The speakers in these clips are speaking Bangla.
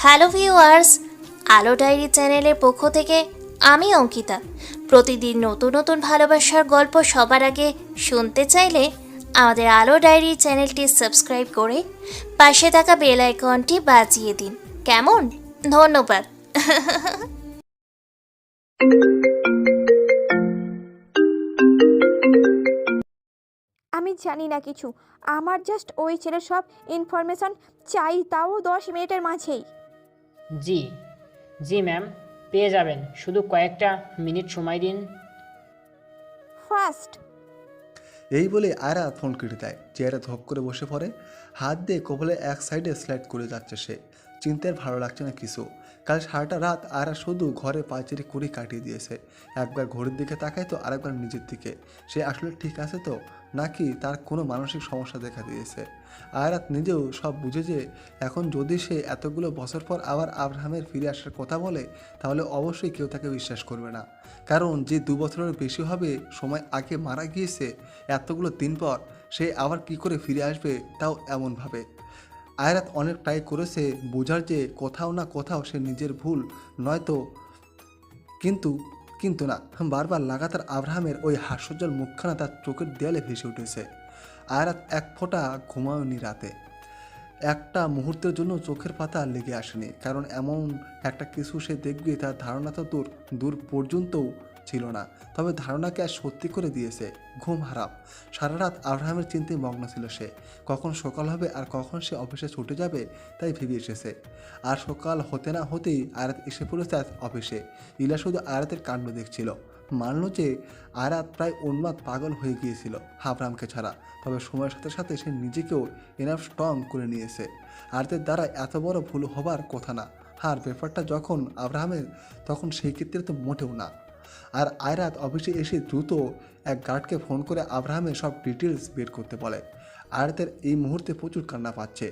হ্যালো ভিউয়ার্স, আলো ডায়েরি চ্যানেলের পক্ষ থেকে আমি অঙ্কিতা। প্রতিদিন নতুন নতুন ভালোবাসার গল্প সবার আগে শুনতে চাইলে আমাদের আলো ডায়েরি চ্যানেলটি সাবস্ক্রাইব করে পাশে থাকা বেল আইকনটি বাজিয়ে দিন। কেমন? ধন্যবাদ। আমি জানি না কিছু। আমার জাস্ট ওই ছেলের সব ইনফরমেশন চাই, তাও 10 মিনিটের মাঝেই। জি জি ম্যাম, পেয়ে যাবেন, শুধু কয়েকটা মিনিট সময় দিন। ফার্স্ট। এই বলে আয়রা ফোন কেটে দেয়। চেয়ারে ধপ করে বসে পড়ে, হাত দিয়ে কপালে এক সাইডে স্লাইড করে যাচ্ছে সে। চিন্তার ভালো লাগছে না কিছু। কাল সারাটা রাত আয়রা শুধু ঘরে পায়চারি করে কাটিয়ে দিয়েছে। একবার ঘড়ির দিকে তাকায় তো আরেকবার নিজের দিকে। সে আসলে ঠিক আছে তো, নাকি তার কোনো মানসিক সমস্যা দেখা দিয়েছে। আয়রাত নিজেও সব বুঝে যে এখন যদি সে এতগুলো বছর পর আবার আব্রাহামের ফিরে আসার কথা বলে, তাহলে অবশ্যই কেউ তাকে বিশ্বাস করবে না। কারণ যে 2 বছরের বেশি হবে সময় আগে মারা গিয়েছে, এতগুলো দিন পর সে আবার কি করে ফিরে আসবে, তাও এমনভাবে। আয়রাত অনেক ট্রাই করেছে বোঝার যে কোথাও না কোথাও সে নিজের ভুল নয়তো, কিন্তু কিন্তু না, বারবার লাগাতার আব্রাহামের ওই হাস্যজ্জ্বল মুখখানা তার চোখের দেয়ালে ভেসে উঠেছে। আয়রাত এক ফোঁটা ঘুমায়নি রাতে। একটা মুহূর্তের জন্য চোখের পাতা লেগে আসেনি, কারণ এমন একটা কিছু সে দেখবে তার ধারণা তো দূর দূর পর্যন্তও ছিল না। তবে ধারণাকে আর সত্যি করে দিয়েছে। ঘুম হারাম। সারা রাত আব্রাহামের চিন্তায় মগ্ন ছিল সে। কখন সকাল হবে আর কখন সে অফিসে ছুটে যাবে তাই ভেবে এসেছে। আর সকাল হতে না হতেই আয়াত এসে পড়েছে অফিসে। ইলা শুধু আয়াতের কাণ্ড দেখছিল। মানল যে আয়াত প্রায় উন্মাদ পাগল হয়ে গিয়েছিল আব্রাহামকে ছাড়া। তবে সময়ের সাথে সাথে সে নিজেকেও এনাফ স্ট্রং করে নিয়েছে। আয়াতের দ্বারা এত বড় ভুল হবার কথা না। আর ব্যাপারটা যখন আব্রাহামের, তখন সেই ক্ষেত্রে তো মোটেও না। আর আয়রাত অফিসে এসে দ্রুত এক গার্ডকে ফোন করে আব্রাহামের সব ডিটেলস বের করতে বলে। আয়রাতের এই মুহূর্তে প্রচুর কান্না পাচ্ছে।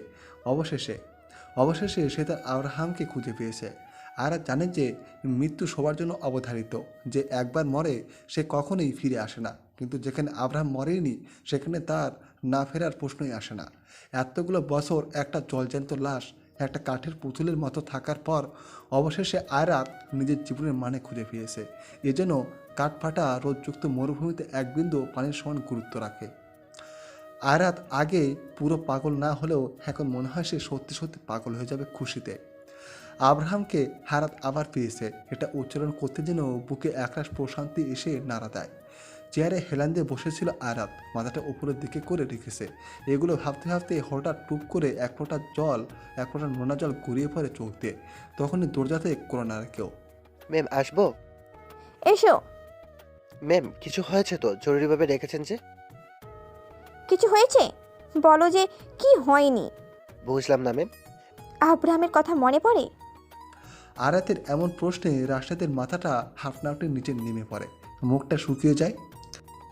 অবশেষে সে তার আব্রাহামকে খুঁজে পেয়েছে। আয়রাত জানে যে মৃত্যু সবার জন্য অবধারিত, যে একবার মরে সে কখনোই ফিরে আসে না। কিন্তু যেখানে আব্রাহাম মরেনি, সেখানে তার না ফেরার প্রশ্নই আসে না। এতগুলো বছর একটা জলজ্যান্ত লাশ, একটা কাঠের পুতুলের মতো থাকার পর অবশেষে আয়রাত নিজের জীবনের মানে খুঁজে পেয়েছে। এজন্য কাঠফাটা রোদযুক্ত মরুভূমিতে এক বিন্দু পানির সমান গুরুত্ব রাখে। আয়রাত আগে পুরো পাগল না হলেও এখন মনে হয় সে সত্যি সত্যি পাগল হয়ে যাবে খুশিতে। আব্রাহামকে হারাত আবার পেয়েছে, এটা উচ্চারণ করতে যেন বুকে একরাশ প্রশান্তি এসে নাড়া দেয়। চেয়ারে হেলান দিয়ে বসেছিল আয়রাত, মাথাটা উপরের দিকে করে রেখেছে। এগুলো ভাবতে ভাবতে হঠাৎ টুপ করে এক ফোঁটা নোনা জল গড়িয়ে পড়ে চোখ দিয়ে। তখনই দরজাতে কোনো না কেউ। ম্যাম আসবো? এসো। ম্যাম কিছু হয়েছে তো, জরুরিভাবে রেখেছেন যে? কিছু হয়েছে? বলো যে কি হয়নি। বুঝলাম না ম্যাম। আব্রাহামের কথা মনে পড়ে? আয়রাতের এমন প্রশ্নে রাশেদের মাথাটা হাফনাফটে নিচে নেমে পড়ে, মুখটা শুকিয়ে যায়।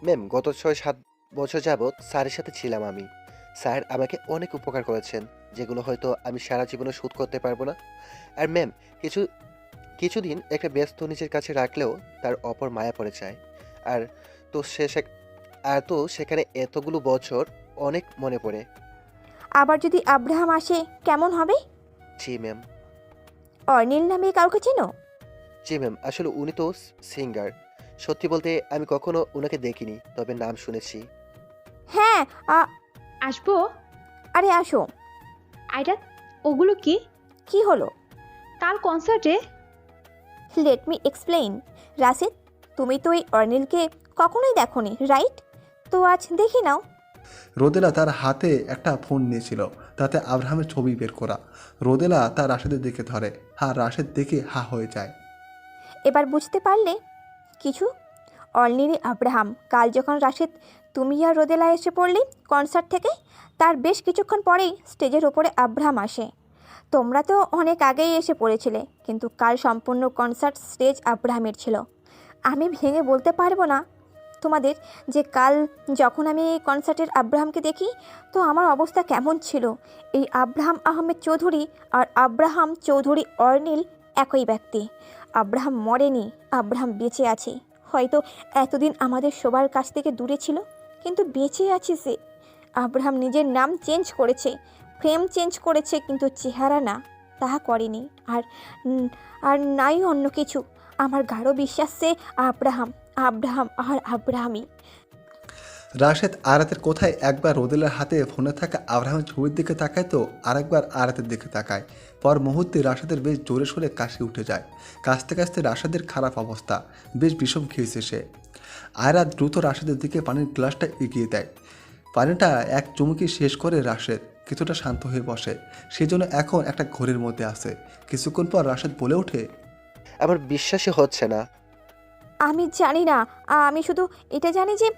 ম্যাম গত 6-7 বছর যাবৎ স্যারের সাথে ছিলাম আমি। স্যার আমাকে অনেক উপকার করেছেন, যেগুলো হয়তো আমি সারা জীবনে শোধ করতে পারবো না। আর ম্যাম কিছুদিন একটা ব্যস্ত নিজের কাছে রাখলেও তার অপর মায়া পড়ে যায়। আর তো সেখানে এতগুলো বছর অনেক মনে পড়ে। আবার যদি আব্রাহাম আসে কেমন হবে? জি ম্যাম। অর্নিল নামে কাউকে চেনো? জি ম্যাম, আসলে উনি তো সিঙ্গার। সত্যি বলতে আমি কখনো ওনাকে দেখিনি, তবে নাম শুনেছি। হ্যাঁ। আসবো? আরে আসো। আইরা, ওগুলো কি? কি হলো? কাল কনসার্টে লেট মি এক্সপ্লেইন। রাশেদ, তুমি তো এই অর্নিলকে কখনোই দেখোনি, রাইট? তো আজ দেখে নাও। রোদেলা তার হাতে একটা ফোন নিয়েছিল, তাতে আব্রাহামের ছবি বের করা। রোদেলা তার রাশেদের দিকে ধরে, আর রাশেদ দেখে হা হয়ে যায়। এবার বুঝতে পারলে কিছু? অর্নিলি আব্রাহাম। কাল যখন রাশেদ তুমি আর রোদেলা এসে পড়লি কনসার্ট থেকে, তার বেশ কিছুক্ষণ পরেই স্টেজের ওপরে আব্রাহাম আসে। তোমরা তো অনেক আগেই এসে পড়েছিলে, কিন্তু কাল সম্পূর্ণ কনসার্ট স্টেজ আব্রাহামের ছিল। আমি ভেঙে বলতে পারবো না তোমাদের যে কাল যখন আমি এই কনসার্টের আব্রাহামকে দেখি, তো আমার অবস্থা কেমন ছিল। এই আব্রাহাম আহমেদ চৌধুরী আর আব্রাহাম চৌধুরী অর্নিল একই ব্যক্তি। আব্রাহাম মরেনি, আব্রাহাম বেঁচে আছে। হয়তো এতদিন আমাদের সবার কাছ থেকে দূরে ছিল, কিন্তু বেঁচে আছে সে। আব্রাহাম নিজের নাম চেঞ্জ করেছে, ফ্রেম চেঞ্জ করেছে, কিন্তু চেহারা না। তাহা করেনি। আর আর নাই অন্য কিছু। আমার গাঢ় বিশ্বাস সে আব্রাহাম, আব্রাহাম আর আব্রাহামই। রাশেদ আরাতের কোথায় একবার রোদেলার হাতে ফোনে থাকা আব্রাহামের ছবির দিকে তাকায় তো আরেকবার আরাতের দিকে তাকায়। পর মুহূর্তে রাশেদের বেশ জোরে সোরে কাশি উঠে যায়। কাশতে কাশতে রাশেদের খারাপ অবস্থা, বেশ বিষম খেয়েছে সে। আরাত দ্রুত রাশেদের দিকে পানির গ্লাসটা এগিয়ে দেয়। পানিটা এক চুমুকি শেষ করে রাশেদ কিছুটা শান্ত হয়ে বসে। সেজন্য এখন একটা ঘোরের মধ্যে আসে। কিছুক্ষণ পর রাশেদ বলে ওঠে, আমার বিশ্বাসই হচ্ছে না। আমি জানি না, আমি শুধু এটা জানি যে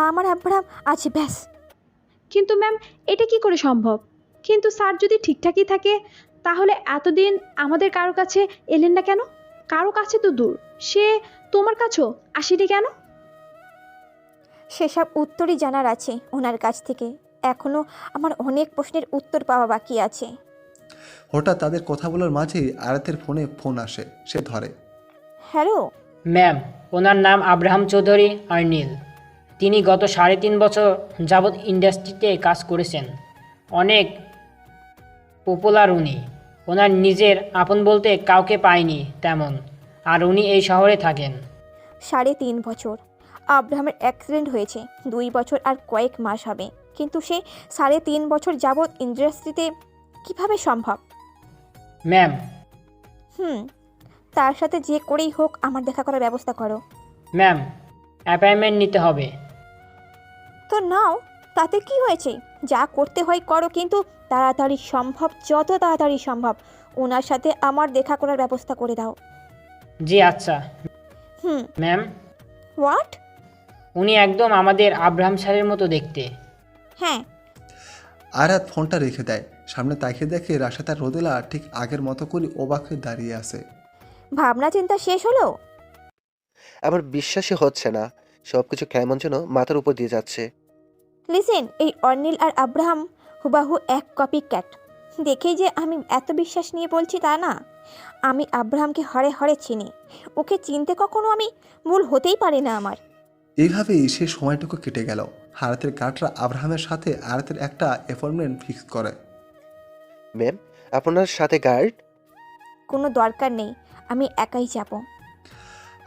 আমার আব্রাহাম আছে, ব্যাস। কিন্তু ম্যাম, এটা কি করে সম্ভব? কিন্তু স্যার যদি ঠিকঠাকই থাকে, তাহলে এতদিন আমাদের কারো কাছে এলেন না কেন? কারো কাছে তো দূর, সে তোমার কাছেও আসেনি কেন? সেসব উত্তরই জানার আছে ওনার কাছ থেকে। এখনও আমার অনেক প্রশ্নের উত্তর পাওয়া বাকি আছে। হঠাৎ তাদের কথা বলার মাঝেই আরাতের ফোনে ফোন আসে। সে ধরে। হ্যালো। ম্যাম, ওনার নাম আব্রাহাম চৌধুরী আর্নিল। তিনি গত 3.5 বছর যাবৎ ইন্ডাস্ট্রিতে কাজ করেছেন। অনেক পপুলার উনি। ওনার নিজের আপন বলতে কাউকে পায়নি তেমন। আর উনি এই শহরে থাকেন। 3.5 বছর? আব্রাহামের অ্যাক্সিডেন্ট হয়েছে 2 বছর আর কয়েক মাস হবে, কিন্তু সে 3.5 বছর যাবৎ ইন্ডাস্ট্রিতে কিভাবে সম্ভব? ম্যাম, তার সাথে যে করেই হোক আমার দেখা করার ব্যবস্থা করো। ম্যাম, অ্যাপয়েন্টমেন্ট নিতে হবে। তো নাও, তাতে কি হয়েছে? যা করতে হয় করো, কিন্তু তাড়াতাড়ি সম্ভব, যত তাড়াতাড়ি সম্ভব ওনার সাথে আমার দেখা করার ব্যবস্থা করে দাও। জি আচ্ছা। Ma'am, what? উনি একদম আমাদের আব্রাহাম স্যারের মতো দেখতে। হ্যাঁ। আরাত ফোনটা রেখে দেয়। সামনে তাকিয়ে দেখে রাশেদ আর রোদেলা ঠিক আগের মতো করে অবাক হয়ে দাঁড়িয়ে আছে। ভাবনা চিন্তা শেষ হলো? আমার বিশ্বাসই হচ্ছে না। সবকিছু কেমন যেন মাথার উপর দিয়ে যাচ্ছে। লিসেন, এই অর্নিল আর আব্রাহাম হুবাহু এক কপি ক্যাট। দেখেই যে আমি এত বিশ্বাস নিয়ে বলছি তা না। আমি আব্রাহামকে হরে হরে চিনি। ওকে চিনতে কখনো আমি ভুল হতেই পারি না আমার। এইভাবেই সে সময়টুকু কেটে গেল। আরাতের গার্ডরা আব্রাহামের সাথে আরাতের একটা অ্যাপয়েন্টমেন্ট ফিক্স করে। ম্যাম, আপনার সাথে গার্ড? কোনো দরকার নেই, আমি একাই যাব।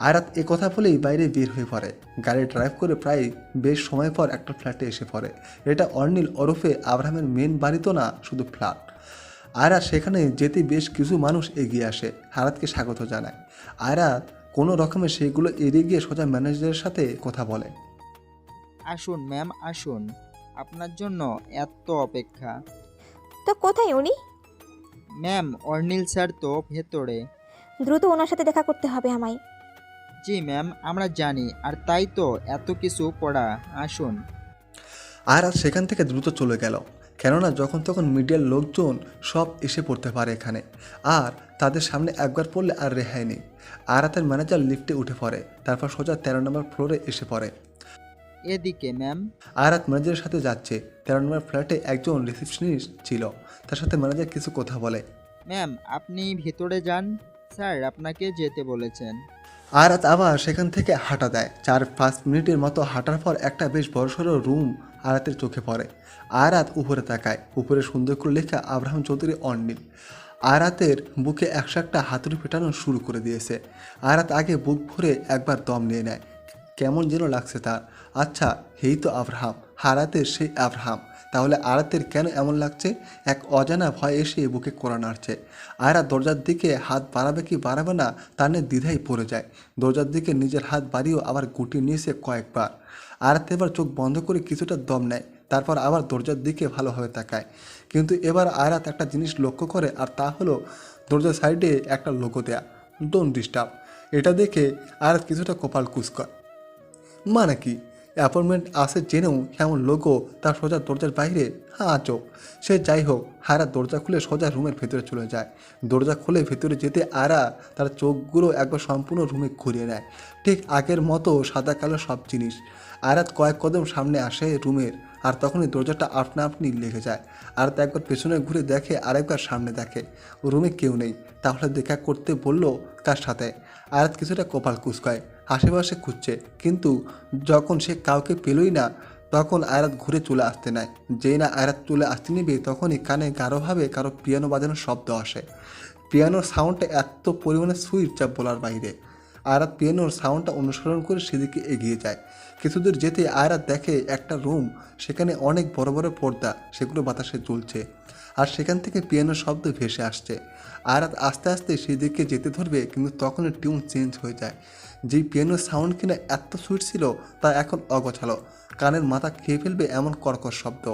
আরাত এ কথা বলেই বাইরে বের হয়ে পড়ে। গাড়ি ড্রাইভ করে প্রায় বেশ সময় পর একটা ফ্ল্যাটে এসে পড়ে। এটা অর্নিল ওরফে আব্রাহামের মেন বাড়ি তো না, শুধু ফ্ল্যাট। আরাত সেখানে যেতে বেশ কিছু মানুষ এগিয়ে আসে, আরাতকে স্বাগত জানায়। আরাত কোনো রকমে সেগুলো এড়িয়ে গিয়ে সোজা ম্যানেজারের সাথে কথা বলে। আসুন ম্যাম, আসুন। আপনার জন্য এত অপেক্ষা। তো কোথায় উনি? ম্যাম, অর্নিল স্যার তো ভেতরে। দ্রুত ওনার সাথে দেখা করতে হবে আমায়। জি ম্যাম, আমরা জানি, আর তাই তো এত কিছু পড়া। আসুন। আরাত সেখান থেকে দ্রুত চলে গেল, কেননা যখন তখন মিডিয়ার লোকজন সব এসে পড়তে পারে এখানে, আর তাদের সামনে একবার পড়লে আর রেহাই নেই। আরাতের ম্যানেজার লিফটে উঠে পড়ে, তারপর সোজা 13 নম্বর ফ্লোরে এসে পড়ে। এদিকে ম্যাম। আরাত ম্যানেজারের সাথে যাচ্ছে। 13 নম্বর ফ্ল্যাটে একজন রিসেপশনিস্ট ছিল, তার সাথে ম্যানেজার কিছু কথা বলে। ম্যাম, আপনি ভেতরে যান, স্যার আপনাকে যেতে বলেছেন। আরাত আবার সেখান থেকে হাঁটা দেয়। 4-5 মিনিটের মতো হাঁটার পর একটা বেশ বড়সড় রুম আরাতের চোখে পড়ে। আরাত উপরে তাকায়। উপরে সুন্দর করে লেখা আব্রাহাম চৌধুরী অর্নিল। আরাতের বুকে 101টা হাতুড়ি পেটানো শুরু করে দিয়েছে। আরাত আগে বুক ভরে একবার দম নিয়ে নেয়। কেমন যেন লাগছে তার। আচ্ছা, এই তো আব্রাহাম, আরাতের সেই আব্রাহাম। তাহলে আরাতের কেন এমন লাগছে? এক অজানা ভয় এসে বুকে কোড়া নাড়ছে। আরাত দরজার দিকে হাত বাড়াবে কি বাড়াবে না তা নিয়ে দ্বিধায় পড়ে যায়। দরজার দিকে নিজের হাত বাড়িয়েও আবার গুটিয়ে নিয়েছে কয়েকবার। আরাত এবার চোখ বন্ধ করে কিছুটা দম নেয়, তারপর আবার দরজার দিকে ভালোভাবে তাকায়। কিন্তু এবার আরাত একটা জিনিস লক্ষ্য করে, আর তা হলো দরজার সাইডে একটা লোগো দেয়া, ডোন্ট ডিস্টার্ব। এটা দেখে আরাত কিছুটা কপাল কুঁচকায়। মানে কি, অ্যাপয়েন্টমেন্ট আসে জেনেও এমন লোগো তার সোজা দরজার বাইরে? হ্যাঁ চোখ। সে যাই হোক, আরা দরজা খুলে সোজা রুমের ভেতরে চলে যায়। দরজা খুলে ভেতরে যেতে আরা তার চোখগুলো একবার সম্পূর্ণ রুমে ঘুরিয়ে নেয়। ঠিক আগের মতো সাদা কালো সব জিনিস। আরাত কয়েক কদম সামনে আসে রুমের, আর তখনই দরজাটা আপনা আপনি লেগে যায়। আর একবার পেছনে ঘুরে দেখে, আরেকবার সামনে দেখে, রুমে কেউ নেই। তাহলে দেখা করতে বলল কার সাথে? আরাত কিছুটা কপাল কুঁচকায়, আশেপাশে খুঁজছে, কিন্তু যখন সে কাউকে পেলই না, তখন আয়াত ঘুরে চলে আসতে নেয়। যেই না আয়াত চলে আসতে নিবে, তখনই কানে গাঢ়ভাবে কারো পিয়ানো বাজানোর শব্দ আসে। পিয়ানোর সাউন্ডটা এত পরিমাণে সুইট যা বলার বাইরে। আয়রাত পিয়ানোর সাউন্ডটা অনুসরণ করে সেদিকে এগিয়ে যায়। কিছু দূর যেতে আয়রাত দেখে একটা রুম, সেখানে অনেক বড় বড় পর্দা, সেগুলো বাতাসে চলছে আর সেখান থেকে পিয়ানোর শব্দ ভেসে আসছে। আয়রাত আস্তে আস্তে সেদিকে যেতে ধরবে, কিন্তু তখনই টিউন চেঞ্জ হয়ে যায়। যেই পিয়ানোর সাউন্ড কিনা এত সুইট ছিল তা এখন অগোছালো, কানের মাথা খেয়ে ফেলবে এমন কর্কশ শব্দ।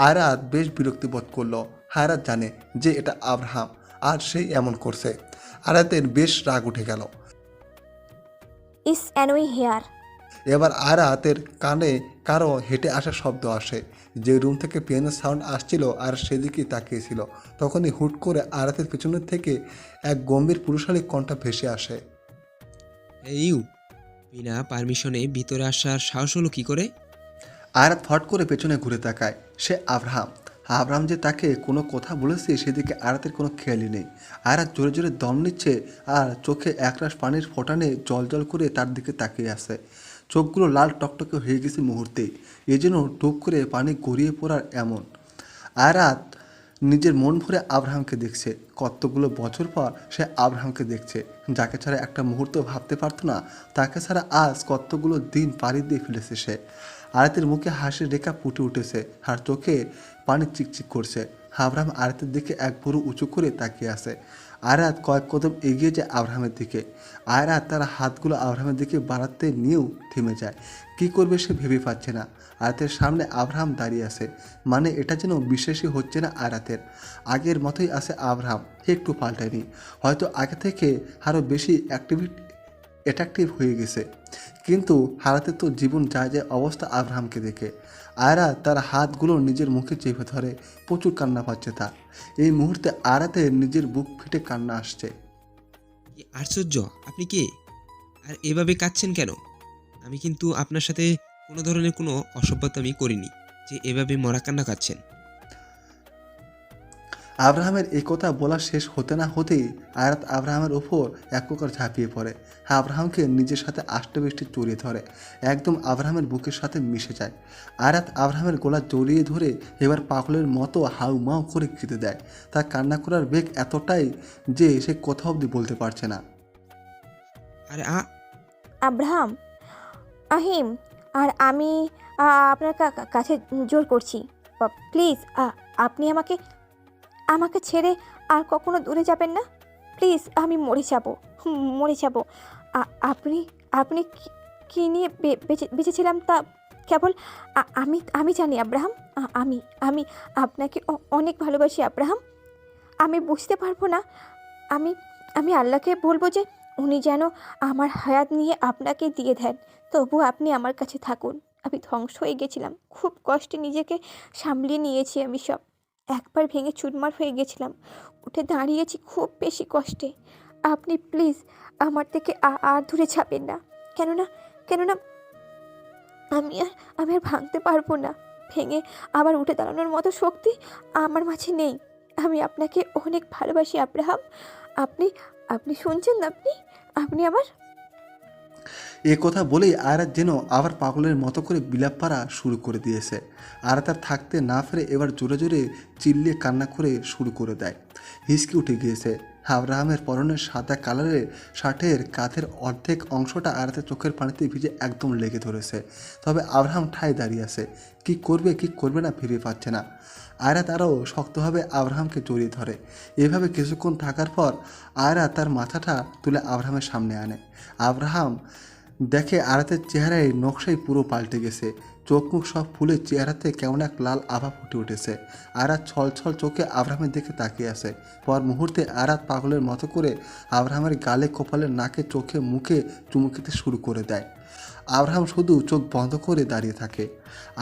আয়রাত বেশ বিরক্তি বোধ করলো। আয়রাত জানে যে এটা আব্রাহাম আর সেই এমন করছে। আয়রাতের বেশ রাগ উঠে গেল। ইস অ্যানোই হেয়ার। এবার আয়রাতের কানে কারো হেঁটে আসার শব্দ আসে। যে রুম থেকে পিয়ানোর সাউন্ড আসছিল আর সেদিকেই তাকিয়েছিল, তখনই হুট করে আয়রাতের পেছনের থেকে এক গম্ভীর পুরুষালী কণ্ঠ ভেসে আসে। ইউ, বিনা পারমিশনে ভিতরে আসার সাহস হলো কি করে? আয়রাত ফট করে পেছনে ঘুরে তাকায়। সে আব্রাহাম। আব্রাহাম যে তাকে কোনো কথা বলেছে সেদিকে আয়রাতের কোনো খেয়ালই নেই। আয়রাত জোরে জোরে দম নিচ্ছে আর চোখে একরাশ পানির ফোঁটানে জল জল করে তার দিকে তাকিয়ে আছে। চোখগুলো লাল টকটকে হয়ে গেছে মুহূর্তেই, এ যেন টুপ করে পানি গড়িয়ে পড়ার এমন। আয়রাত নিজের মন ভরে আব্রাহামকে দেখছে। কতগুলো বছর পর সে আব্রাহামকে দেখছে, যাকে ছাড়া একটা মুহূর্ত ভাবতে পারতো না, তাকে ছাড়া আজ কতগুলো দিন পাড়ি দিয়ে ফেলেছে সে। আয়াতের মুখে হাসির রেখা ফুটে উঠেছে আর চোখে পানি চিকচিক করছে। আব্রাহাম আয়াতের দিকে এক ভুরু উঁচু করে তাকিয়ে আছে। আয়াত কয়েক কদম এগিয়ে যায় আব্রাহামের দিকে। আয়াত তার হাতগুলো আব্রাহামের দিকে বাড়াতে নিয়েও থেমে যায়। কি করবে সে ভেবে পাচ্ছে না। আয়াতের সামনে আব্রাহাম দাঁড়িয়ে আছে, মানে এটা যেন বিশ্বাসই হচ্ছে না আয়াতের। আগের মতোই আছে আব্রাহাম, একটু পাল্টায়নি। হয়তো আগে থেকে আরও বেশি অ্যাট্রাকটিভ হয়ে গেছে। কিন্তু হারাতে তো জীবন যায় যায় অবস্থা আব্রাহামকে দেখে। আয়রা তার হাতগুলো নিজের মুখে চেপে ধরে। প্রচুর কান্না পাচ্ছে তার। এই মুহূর্তে আয়রাতের নিজের বুক ফেটে কান্না আসছে। কি আশ্চর্য, আপনি কে? আর এভাবে কাঁদছেন কেন? আমি কিন্তু আপনার সাথে কোনো ধরনের কোনো অসভ্যতামি করিনি যে এভাবে মরা কান্না কাঁদছেন। আব্রাহামের এই কথা বলা শেষ হতে না হতেই আয়রাত আব্রাহামের ওপর এক প্রকার ঝাঁপিয়ে পড়ে। আব্রাহামকে নিজের সাথে আষ্টেপৃষ্টে জড়িয়ে ধরে, একদম আব্রাহামের বুকের সাথে মিশে যায়। আয়রাত আব্রাহামের গলা জড়িয়ে ধরে এবার পাগলের মতো হাউ মাউ করে কেঁদে দেয়। তার কান্না করার বেগ এতটাই যে সে কথা অবধি বলতে পারছে না। আরে আব্রাহাম, আহিম, আর আমি আপনার কাছে জোর করছি, প্লিজ আপনি আমাকে ছেড়ে আর কখনো দূরে যাবেন না। প্লিজ, আমি মরে যাব। আপনি আপনি কি নিয়ে বেঁচেছিলাম তা কেবল আমি জানি আব্রাহাম। আমি আপনাকে অনেক ভালোবাসি আব্রাহাম। আমি বুঝতে পারবো না। আমি আল্লাহকে বলবো যে উনি যেন আমার হায়াত নিয়ে আপনাকে দিয়ে দেন। তবু আপনি আমার কাছে থাকুন। আমি ধ্বংস হয়ে গেছিলাম, খুব কষ্টে নিজেকে সামলিয়ে নিয়েছি আমি সব। একবার ভেঙে চুরমার হয়ে গেছিলাম, উঠে দাঁড়িয়েছি খুব বেশি কষ্টে। আপনি প্লিজ আমার থেকে আর দূরে যাবেন না। কেননা আমি আর ভাঙতে পারবো না। ভেঙে আবার উঠে দাঁড়ানোর মতো শক্তি আমার মাঝে নেই। আমি আপনাকে অনেক ভালোবাসি আব্রাহাম। আপনি শুনছেন? আপনি আমার। এ কথা বলেই আয়রাত যেন আবার পাগলের মতো করে বিলাপ পাড়া শুরু করে দিয়েছে। আর তার থাকতে না ফেরে এবার জোরে জোরে চিল্লিয়ে কান্না করে শুরু করে দেয়। হিসকি উঠে গিয়েছে। আব্রাহামের পরনের সাদা কালারের শার্টের কাঁধের অর্ধেক অংশটা আয়রাতের চোখের পানিতে ভিজে একদম লেগে ধরেছে। তবে আব্রাহাম ঠায় দাঁড়িয়ে আছে, কি করবে না ভেবে পাচ্ছে না। আয়রাত আরও শক্তভাবে আব্রাহামকে জড়িয়ে ধরে। এভাবে কিছুক্ষণ থাকার পর আয়রাত তার মাথাটা তুলে আব্রাহামের সামনে আনে। আব্রাহাম দেখে আয়রাতের চেহারায় নকশাই পুরো পাল্টে গেছে। চোখ মুখ সব ফুলে চেহারাতে কেমন এক লাল আভা ফুটে উঠেছে। আয়রাত ছল ছল চোখে আব্রাহামের দিকে তাকিয়ে আছে। পর মুহূর্তে আয়রাত পাগলের মতো করে আব্রাহামের গালে, কপালে, নাকে, চোখে, মুখে চুমু খেতে শুরু করে দেয়। আব্রাহাম শুধু চোখ বন্ধ করে দাঁড়িয়ে থাকে।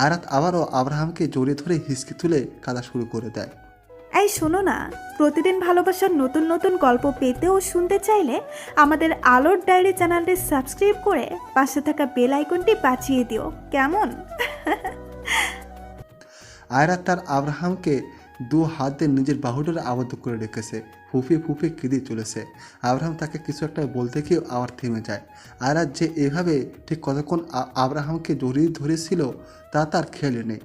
আয়রাত আবারও আব্রাহামকে জড়িয়ে ধরে হিসকি তুলে কাঁদা শুরু করে দেয়। এই শোনো না, প্রতিদিন ভালোবাসার নতুন নতুন গল্প পেতে ও শুনতে চাইলে আমাদের আলোর ডায়েরি চ্যানেলটি সাবস্ক্রাইব করে পাশে থাকা বেল আইকনটি বাজিয়ে দিও, কেমন? আয়রাত তার আব্রাহামকে দু হাত দিয়ে নিজের বাহুডোরে আবদ্ধ করে রেখেছে। ফুফে কেঁদে চলেছে। আব্রাহাম তাকে কিছু একটা বলতে গিয়েও আবার থেমে যায়। আয়রাত যে এভাবে ঠিক কতক্ষণ আব্রাহামকে জড়িয়ে ধরেছিল তা তার খেয়ালে নেই।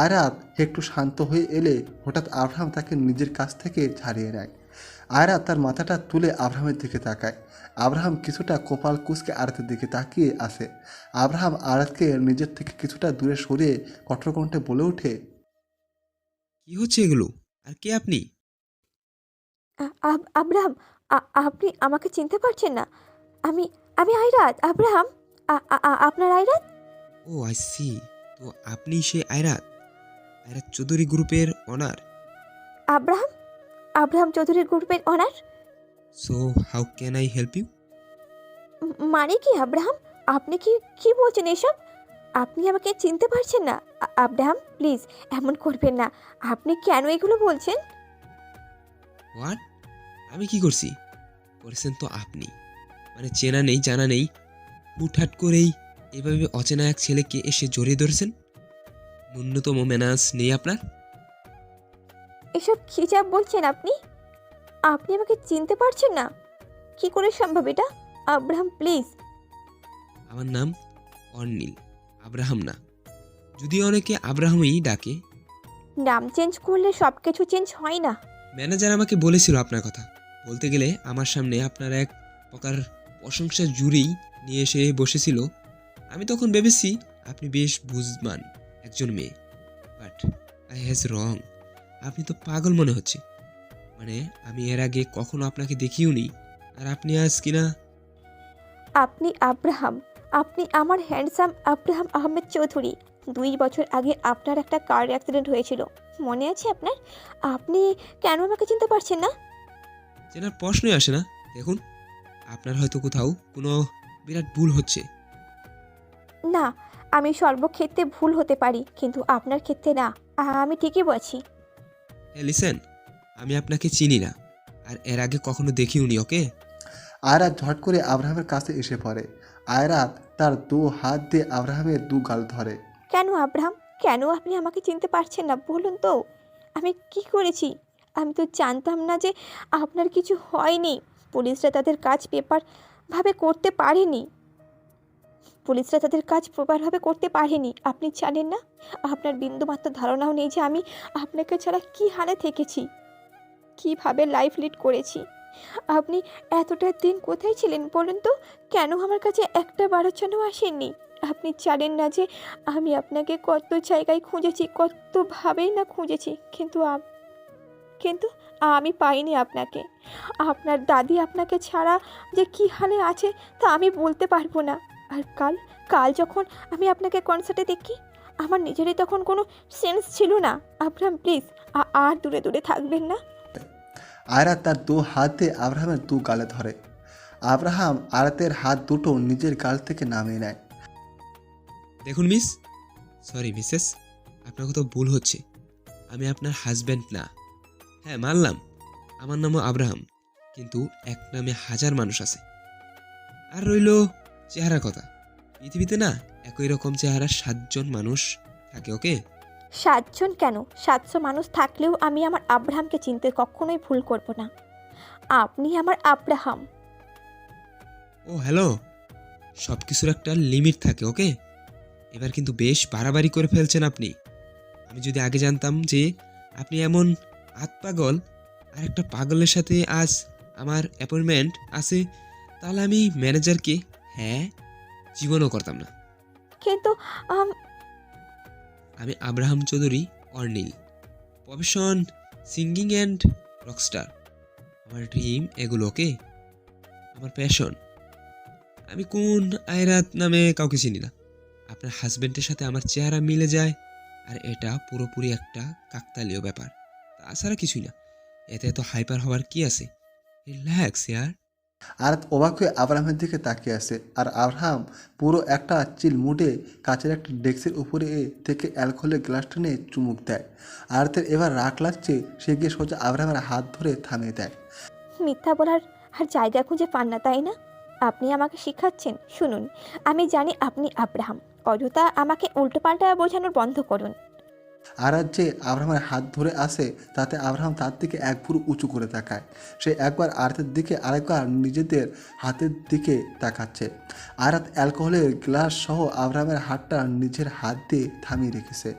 আয়রাত একটু শান্ত হয়ে এলে হঠাৎ আব্রাহাম তাকে নিজের কাছ থেকে ছাড়িয়ে নেয়। আয়রা তার মাথাটা তুলে আব্রাহামের দিকে তাকায়। আব্রাহাম কিছুটা কপাল কুঁচকে আরাতের দিকে তাকিয়ে আসে। আব্রাহাম আরাতকে নিজের থেকে কিছুটা দূরে সরিয়ে কঠোর কণ্ঠে বলে ওঠে, কি হচ্ছে এগুলো? আর কে আপনি? আব্রাহাম, আপনি আমাকে চিনতে পারছেন না? আমি আমি আয়রাত। আব্রাহাম, আপনার আয়রাত? ও আই সি। তো আপনি সে আয়রাত, আয়রাত চৌধুরী গ্রুপের অনার। আব্রাহাম, আব্রাহাম চৌধুরীর গ্রুপের owner? So how can I help you? মানে কি আব্রাহাম? আপনি কি কি বলছেন এসব? আপনি আমাকে চিনতে পারছেন না? আব্রাহাম প্লিজ এমন করবেন না। আপনি কেন এগুলো বলছেন? হোয়াট? আমি কি করছি? করেছেন তো আপনি। মানে চেনা নেই জানা নেই হুটহাট করেই এভাবে অচেনা এক ছেলেকে এসে জড়িয়ে ধরেছেন। ন্যূনতম ম্যানার্স নেই আপনার? এসব কী যা বলছেন আপনি? আপনি আমাকে চিনতে পারছেন না? কি করে সম্ভব এটা? Abraham please. আমার নাম অর্নিল, আব্রাহাম না। যদিও অনেকে আব্রাহামই ডাকে। নাম চেঞ্জ করলে সব কিছু চেঞ্জ হয় না। ম্যানেজার আমাকে বলেছিল আপনার কথা। বলতে গেলে আমার সামনে আপনার এক প্রকার প্রশংসার জুড়েই নিয়ে এসে বসেছিল। আমি তখন ভেবেছি আপনি বেশ বুঝবান একজন মেয়ে। বাট আই হ্যাজ রং। আপনি তো পাগল মনে হচ্ছে। মানে আমি এর আগে কখনো আপনাকে দেখিও নি, আর আপনি আজ কিনা। আপনি আব্রাহাম, আপনি আমার হ্যান্ডসাম আব্রাহাম আহমেদ চৌধুরী। 2 বছর আগে আপনার একটা কার অ্যাক্সিডেন্ট হয়েছিল, মনে আছে আপনার? আপনি কেন আমাকে চিনতে পারছেন না? চেনার প্রশ্নই আসে না। দেখুন, আপনার হয়তো কোথাও কোনো বিরাট ভুল হচ্ছে। না, আমি সর্বক্ষেত্রে ভুল হতে পারি, কিন্তু আপনার ক্ষেত্রে না। আমি ঠিকই বলছি। হ্যাঁ লিসেন, আমি আপনাকে চিনি না, আর এর আগে কখনো দেখিও নি। ওকে? আয়রাত ঝট করে আব্রাহামের কাছে এসে পড়ে। আয়রাত তার 2 হাত দিয়ে আব্রাহামের 2 গাল ধরে। কেন আব্রাহাম, কেন আপনি আমাকে চিনতে পারছেন না বলুন তো? আমি কি করেছি? আমি তো জানতাম না যে আপনার কিছু হয়নি। পুলিশরা তাদের কাজ পেপারভাবে করতে পারেনি। প্রপারভাবে করতে পারেনি। আপনি জানেন না? আপনার বিন্দুমাত্র ধারণাও নেই যে আমি আপনাকে ছাড়া কী হালে থেকেছি, কীভাবে লাইফ লিড করেছি। আপনি এতটা দিন কোথায় ছিলেন বলুন তো? কেন আমার কাছে একটা বারের জন্য আসেননি? আপনি জানেন না যে আমি আপনাকে কত জায়গায় খুঁজেছি, কতভাবেই না খুঁজেছি, কিন্তু আমি পাইনি আপনাকে। আপনার দাদি আপনাকে ছাড়া যে কী হালে আছে তা আমি বলতে পারবো না। আর কাল যখন আমি আপনাকে কনসার্টে দেখি, আমার নিজেরই তখন কোনো সেন্স ছিল না। আব্রাহাম প্লিজ আর দূরে দূরে থাকবেন না। আয়রাত তার 2 হাত দিয়ে আব্রাহামের 2 গালে ধরে। আব্রাহাম আরাতের হাত দুটো নিজের গাল থেকে নামিয়ে নেয়। দেখুন মিস, সরি মিসেস, আপনার কোথাও ভুল হচ্ছে। আমি আপনার হাজব্যান্ড না। হ্যাঁ মানলাম, আমার নামও আব্রাহাম, কিন্তু এক নামে হাজার মানুষ আছে। আর রইল চেহারার কথা, পৃথিবীতে না একই রকম চেহারা 7 জন মানুষ থাকে। ওকে? 7 জন কেন, 700 মানুষ থাকলেও আমি আমার আব্রাহামকে চিনতে কখনোই ভুল করব না। আপনি আমার আব্রাহাম। ও হ্যালো, সব কিছুর একটা লিমিট থাকে। ওকে? এবার কিন্তু বেশ বাড়াবাড়ি করে ফেলছেন আপনি। আমি যদি আগে জানতাম যে আপনি এমন আতপাগল আর একটা পাগলের সাথে আজ আমার অ্যাপয়েন্টমেন্ট আছে, তাহলে আমি ম্যানেজারকে জীবনও করতাম না। কিন্তু আমি Abraham Chowdhury Arnil, profession singing and Rockstar. আমার ড্রিম এগুলো। ওকে? আমার প্যাশন। আমি কোন আয়রাত নামে কাউকে চিনি না। আপনার হাজব্যান্ডের সাথে আমার চেহারা মিলে যায়, আর এটা পুরোপুরি একটা কাকতালীয় ব্যাপার, তাছাড়া কিছুই না। এতে এত হাইপার হওয়ার কি আছে? রিল্যাক্স ইয়ার। আরাত অবাক হয়ে আব্রাহামের দিকে তাকিয়ে আসে, আর আব্রাহাম পুরো একটা চিল মুডে কাচের একটা ডেস্কের উপরে থেকে অ্যালকোহলের গ্লাসটা নিয়ে চুমুক দেয়। আরাতের এবার রাগ লাগছে, সে গিয়ে সোজা আব্রাহামের হাত ধরে থামিয়ে দেয়। মিথ্যা বলার আর জায়গা খুঁজে পান না, তাই না? আপনি আমাকে শেখাচ্ছেন। শুনুন, আমি জানি আপনি আব্রাহাম। অযথা আমাকে উল্টোপাল্টা বোঝানোর বন্ধ করুন। আরাত যে আব্রাহামের হাত ধরে আসে, তাতে আব্রাহাম তার দিকে এক ভুরু উঁচু করে তাকায়। সে একবার আরাতের দিকে, আরেকবার নিজেদের হাতের দিকে তাকাচ্ছে। আরাত অ্যালকোহলের গ্লাস সহ আব্রাহামের হাতটা নিজের হাত দিয়ে থামিয়ে রেখেছে।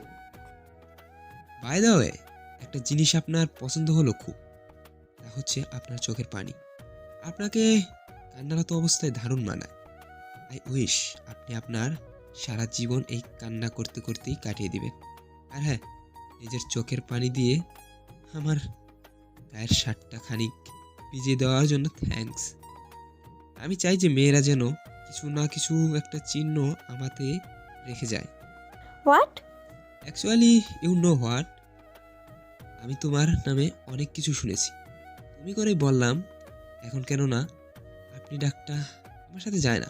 বাই দ্য ওয়ে, একটা জিনিস আপনার পছন্দ হলো খুব। হচ্ছে আপনার চোখের পানি। আপনাকে কান্নারত অবস্থায় দারুণ মানায়। আই উইশ আপনি আপনার সারা জীবন এই কান্না করতে করতেই কাটিয়ে দিবেন। আর হ্যাঁ, নিজের চোখের পানি দিয়ে আমার গায়ের শার্টটা খানিক ভিজিয়ে দেওয়ার জন্য থ্যাঙ্কস। আমি চাই যে মেয়েরা যেন কিছু না কিছু একটা চিহ্ন আমাতে রেখে যায়। What? Actually you know what, আমি তোমার নামে অনেক কিছু শুনেছি। তুমি করে বললাম এখন, কেন না আপনি ডাকটা আমার সাথে যায় না।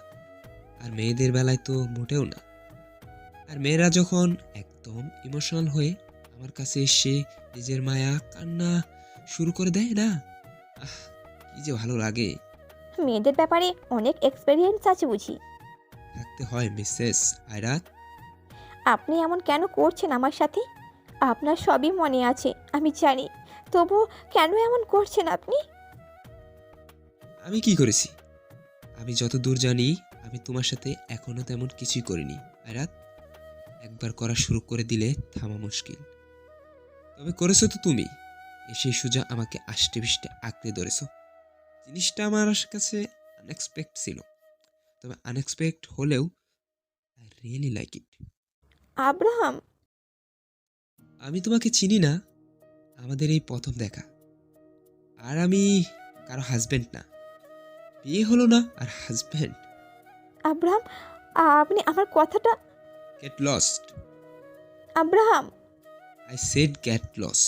আর মেয়েদের বেলায় তো মোটেও না। আর মেয়েরা যখন একদম ইমোশনাল হয়ে আমার কাছে এসে নিজের মায়া কান্না শুরু করে দেয় না, আহ কি যে ভালো লাগে। মেয়েদের ব্যাপারে অনেক এক্সপেরিয়েন্স আছে বুঝি। থাকতে হয় মিসেস আয়রাত। আপনি এমন কেন করছেন আমার সাথে? আপনার সবই মনে আছে আমি জানি, তবু কেন এমন করছেন আপনি? আমি কি করেছি? আমি যত দূর জানি আমি তোমার সাথে এখনো তেমন কিছুই করিনি আয়রাত। একবার করা শুরু করে দিলে থামা মুশকিল। তবে করেছো তো তুমি, এসে সোজা আমাকে আষ্টে পিষ্টে আঁকড়ে ধরেছো। জিনিসটা আমার কাছে আনএক্সপেক্ট ছিল, তবে আনএক্সপেক্ট হলেও I really like it. Abraham, আমি তোমাকে চিনি না, আমাদের এই প্রথম দেখা। আর আমি কারো হাজব্যান্ড না, বিয়ে হলো না আর হাজব্যান্ড। আব্রাহাম, আপনি আমার কথাটা। Get lost. Abraham, I said get lost.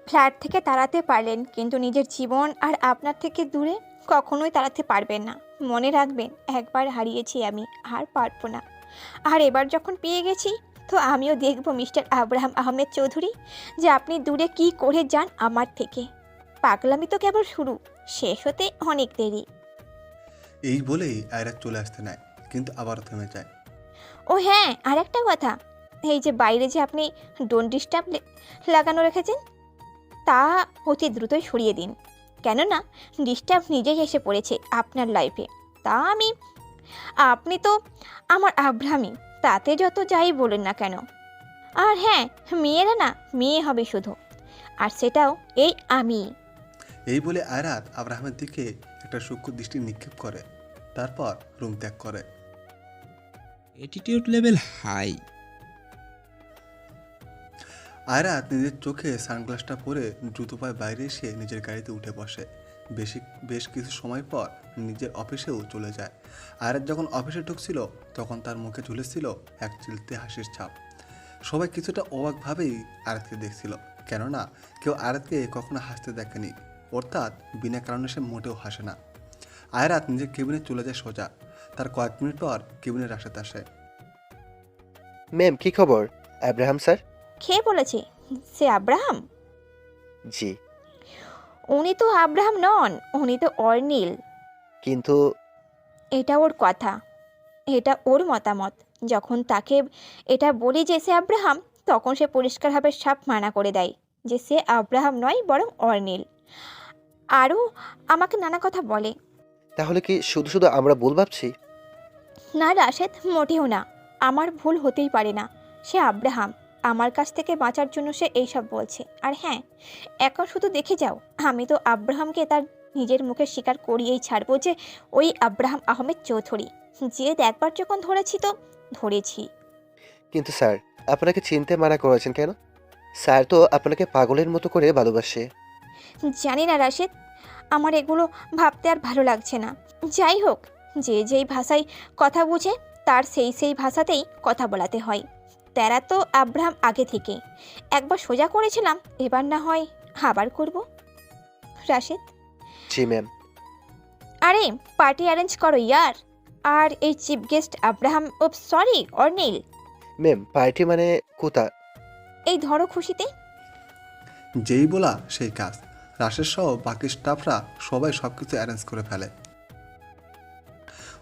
Flat থেকে তাড়াতে পারলেন, কিন্তু নিজের জীবন আর আপনার থেকে দূরে কখনোই তাড়াতে পারবেন না। মনে রাখবেন, একবার হারিয়েছি আমি, আর পারবো না। আর এবার যখন পেয়ে গেছি, তো আমিও দেখব মিস্টার আব্রাহাম আহমেদ চৌধুরী, যে আপনি দূরে কি করে যান আমার থেকে। পাগলামি তো কেবল শুরু, শেষ হতে অনেক দেরি। এই বলেই আয়রাত চলে আসতে নেয়, কিন্তু আবারও থেমে যায়। ও হ্যাঁ, আর একটা কথা, এই যে বাইরে যে আপনি ডোন্ট ডিস্টার্ব লাগানো রেখেছেন, তা অতি দ্রুতই সরিয়ে দিন। কেননা ডিস্টার্ব নিজেই এসে পড়েছে আপনার লাইফে। তা আপনি তো আমার আব্রাহামই, তাতে যত যাই বলেন না কেন। আর হ্যাঁ, মেয়েরা না মেয়ে হবে শুধু, আর সেটাও এই আমি। এই বলে আয়রাত আব্রাহামের দিকে একটা সূক্ষ্ম দৃষ্টি নিক্ষেপ করে, তারপর রুম ত্যাগ করে। Attitude level high. আয়রাত নিজের চোখে সানগ্লাসটা পরে দ্রুত পায়ে বাইরে এসে নিজের গাড়িতে উঠে বসে। বেশ কিছু সময় পর নিজের অফিসেও চলে যায়। আয়রাত যখন অফিসে ঢুকছিল, তখন তার মুখে ঝুলেছিল এক চিলতে হাসির ছাপ। সবাই কিছুটা অবাকভাবেই আয়রাতকে দেখছিল, কেননা কেউ আয়রাতকে কখনো হাসতে দেখেনি, অর্থাৎ বিনা কারণে সে মোটেও হাসে না। আয়রাত নিজের কেবিনে চলে যায় সোজা। তার কয়েক মিনিট পর কেবিনে রাশেদ আসে। ম্যাম কি খবর? Abraham sir. খেয়ে বলেছে সে আব্রাহাম? জি। উনি তো আব্রাহাম নন, উনি তো অর্নিল। কিন্তু এটা ওর কথা, এটা ওর মতামত। যখন তাকে এটা বলি যে সে আব্রাহাম, তখন সে পরিষ্কারভাবে সাপ মানা করে দেয় যে সে আব্রাহাম নয়, বরং অর্নিল। আরও আমাকে নানা কথা বলে। তাহলে কি শুধু শুধু আমরা ভুল ভাবছি? না রাশেদ, মোটেও না। আমার ভুল হতেই পারে না। সে আব্রাহাম, আমার কাছ থেকে বাঁচার জন্য সে এইসব বলছে। আর হ্যাঁ, এখন শুধু দেখে যাও, আমি তো আব্রাহামকে তার নিজের মুখে স্বীকার করিয়েই ছাড়বো যে ওই আব্রাহাম আহমেদ চৌধুরী। যে একবার যখন ধরেছি তো ধরেছি। কিন্তু স্যার, আপনাকে চিনতে মানা করেছেন কেন? স্যার তো আপনাকে পাগলের মতো করে ভালোবাসে। জানি না রাশেদ, আমার এগুলো ভাবতে আর ভালো লাগছে না। যাই হোক, যে যেই ভাষায় কথা বুঝে তার সেই ভাষাতেই কথা বলাতে হয়। তারা তো আব্রাহাম আগে থেকে একবার সোজা করেছিলাম, এবার না হয় আবার করব। রাশেদ, জি ম্যাম। আরে পার্টি অ্যারেঞ্জ করো ইয়ার। আর এই চিফ গেস্ট আব্রাহাম, ও সরি অর্নিল। ম্যাম পার্টি মানে কোথা? এই ধরো খুশিতে। যেই বলা সেই কাজ। রাশেদ সহ বাকি স্টাফরা সবাই সব কিছু অ্যারেঞ্জ করে ফেলে।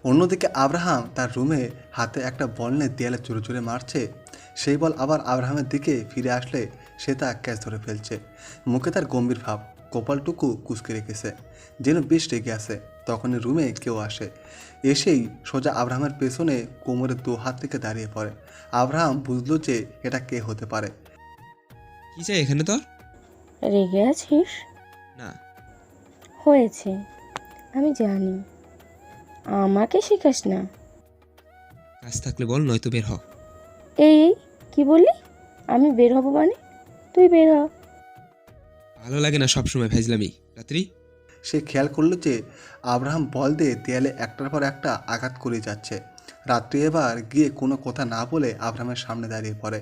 অন্যদিকে আব্রাহাম তার রুমে হাতে একটা বল নিয়ে দেয়ালে জোরে জোরে মারছে। সেই বল আবার আব্রাহামের দিকে ফিরে আসলে সে তা ক্যাচ ধরে ফেলছে। মুখে তার গম্ভীর ভাব, কপালটুকু কুঁচকে রেখেছে, যেন বেশ রেগে আছে। তখনই রুমে কেউ আসে। এসেই সোজা আব্রাহামের পেছনে কোমরে দু হাত থেকে দাঁড়িয়ে পড়ে। আব্রাহাম বুঝলো যে এটা কে হতে পারে। কি চাই এখানে তোর? রেগে আছিস? না, হয়েছে, আমি জানি। আমাকে শেখাস না। কাজ থাকলে বল, নয়তো বের হ। এই কি বললি? আমি বের হব মানে? তুই বের হ। ভালো লাগে না সবসময় ফাইজলামি। রাত্রি সে খেয়াল করলো যে আব্রাহাম বল দিয়ে দেয়ালে একটার পর একটা আঘাত করে যাচ্ছে। রাত্রি এবার গিয়ে কোনো কথা না বলে আব্রাহামের সামনে দাঁড়িয়ে পড়ে।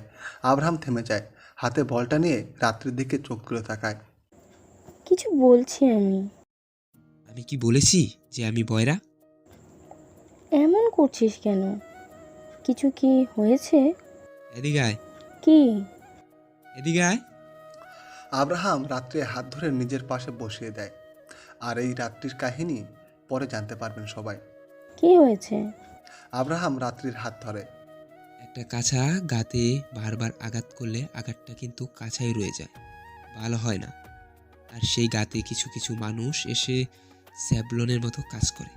আব্রাহাম থেমে যায়, হাতে বলটা নিয়ে রাত্রির দিকে চোখ তুলে তাকায়। কিছু বলছি আমি। আমি কি বলেছি যে আমি বয়রা? এমন করছিস কেন? কিছু কি হয়েছে? এদিকে আয়, কি? এদিকে আয়। আব্রাহাম রাত্রে হাত ধরে নিজের পাশে বসিয়ে দেয়। আর এই রাত্রির কাহিনী পরে জানতে পারবেন সবাই। কি হয়েছে? আব্রাহাম রাত্রির হাত ধরে। একটা কাছা গাতে বারবার আঘাত করলে আঘাতটা কিন্তু কাছাই রয়ে যায়, ভালো হয় না। আর সেই গাতে কিছু কিছু মানুষ এসে স্যাবলনের মতো কাজ করে।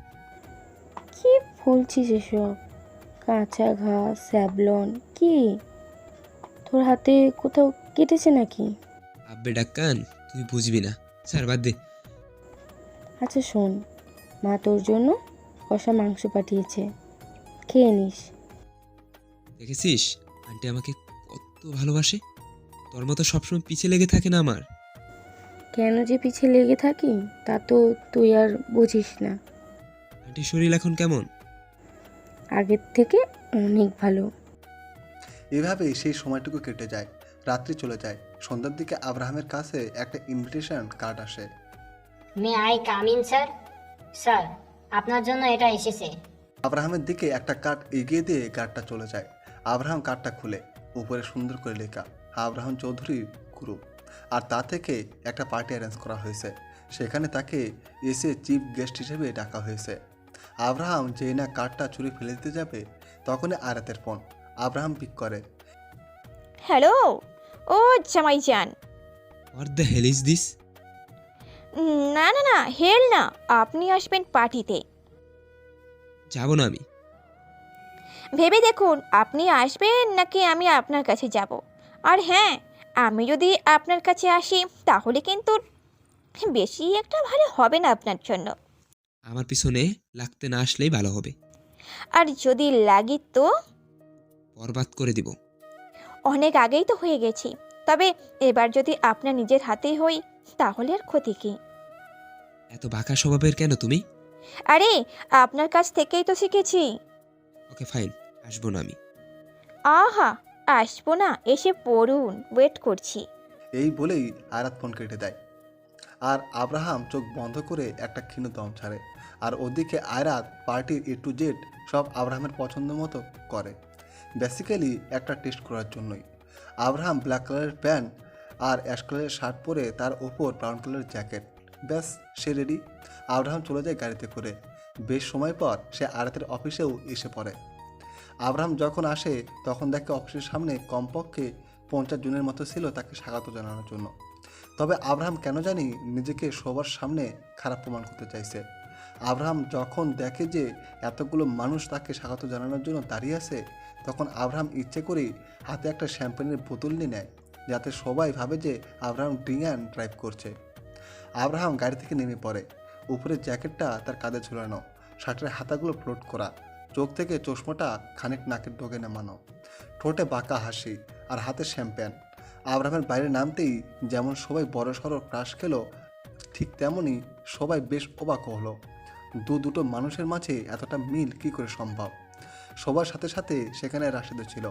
কি বলছিস এসব? কাঁচা ঘাস, স্যাবলন কি? তোর হাতে কোথাও কেটেছে নাকি? আব্বে ডাক্কান, তুই বুঝবি না, স্যার বাদ দে। আচ্ছা শোন, মা তোর জন্য কষা মাংস পাঠিয়েছে, খেয়ে নিস। দেখেছিস আন্টি আমাকে কত ভালোবাসে? তোর মতো সবসময় পিছে লেগে থাকে না আমার। কেন যে পিছে লেগে থাকি তা তো তুই আর বুঝিস না। আন্টির শরীর এখন কেমন? আগের থেকে অনেক ভালো। এভাবেই সেই সময়টুকু কেটে যায়। রাত্রি চলে যায়। সন্ধ্যার দিকে আব্রাহামের কাছে একটা ইনভিটেশন কার্ড আসে। May I come in sir? Sir, আপনার জন্য এটা এসেছে। আব্রাহামের দিকে একটা কার্ড এগিয়ে দিয়ে কার্ডটা চলে যায়। আব্রাহাম কার্ডটা খুলে, উপরে সুন্দর করে লেখা আব্রাহাম চৌধুরীর গ্রুপ। আর তা থেকে একটা পার্টি অ্যারেঞ্জ করা হয়েছে। সেখানে তাকে এসে চিফ গেস্ট হিসেবে ডাকা হয়েছে। আব্রাহাম যেই না কার্ডটা ছুঁড়ে ফেলে দিতে যাবে, তখনই আরাতের ফোন। আব্রাহাম পিক করে। হ্যালো, ও জামাইজান। What the hell is this? না না না, হেল না, আপনি আসবেন পার্টিতে। যাব না আমি। ভেবে দেখুন আপনি আসবেন নাকি আমি আপনার কাছে যাব। আর হ্যাঁ, আমি যদি আপনার কাছে আসি তাহলে কিন্তু বেশি একটা ভালো হবে না আপনার জন্য। আমার পিছনে লাগতে না আসলেই ভালো হবে। আর যদি লাগি তো বরবাদ করে দিব। অনেক আগেই তো হয়ে গেছি। তবে এবার যদি আপনার নিজের হাতেই হই তাহলে আর ক্ষতি কি? এত বাঁকা স্বভাবের কেন তুমি? আরে আপনার কাছ থেকেই তো শিখেছি। ওকে ফাইন, আসবো না আমি। আহা, আসবো না, এসে পড়ুন, ওয়েট করছি। এই বলেই আরাত ফোন কেটে দেয়। আর আব্রাহাম চোখ বন্ধ করে একটা ক্ষীণ দম ছাড়ে। আর ওদিকে আয়রাত পার্টির A to Z সব আব্রাহামের পছন্দ মতো করে, বেসিক্যালি একটা টেস্ট করার জন্যই। আব্রাহাম ব্ল্যাক কালারের প্যান্ট আর অ্যাশ কালারের শার্ট পরে, তার ওপর ব্রাউন কালারের জ্যাকেট, ব্যাস সে রেডি। আব্রাহাম চলে যায় গাড়িতে করে। বেশ সময় পর সে আরাতের অফিসেও এসে পড়ে। আব্রাহাম যখন আসে তখন দেখে অফিসের সামনে কমপক্ষে 50 জনের মতো ছিল তাকে স্বাগত জানানোর জন্য। তবে আব্রাহাম কেন জানি নিজেকে সবার সামনে খারাপ প্রমাণ করতে চাইছে। আব্রাহাম যখন দেখে যে এতগুলো মানুষ তাকে স্বাগত জানানোর জন্য দাঁড়িয়ে আছে, তখন আব্রাহাম ইচ্ছে করেই হাতে একটা শ্যাম্পেনের বোতল নিয়ে নেয়, যাতে সবাই ভাবে যে আব্রাহাম ড্রিঙ্ক অ্যান্ড ড্রাইভ করছে। আব্রাহাম গাড়ি থেকে নেমে পড়ে। উপরের জ্যাকেটটা তার কাঁধে ঝুলানো, শার্টের হাতাগুলো ফ্লোট করা, চোখ থেকে চশমাটা খানিক নাকের ডগে নামানো, ঠোঁটে বাঁকা হাসি আর হাতে শ্যাম্পেন। আব্রাহামের বাইরে নামতেই যেমন সবাই বড়সড় ক্রাশ খেলো, ঠিক তেমনই সবাই বেশ অবাক হলো। দুটো মানুষের মাঝে এতটা মিল কী করে সম্ভব? সবার সাথে সাথে সেখানে রাশেদও ছিল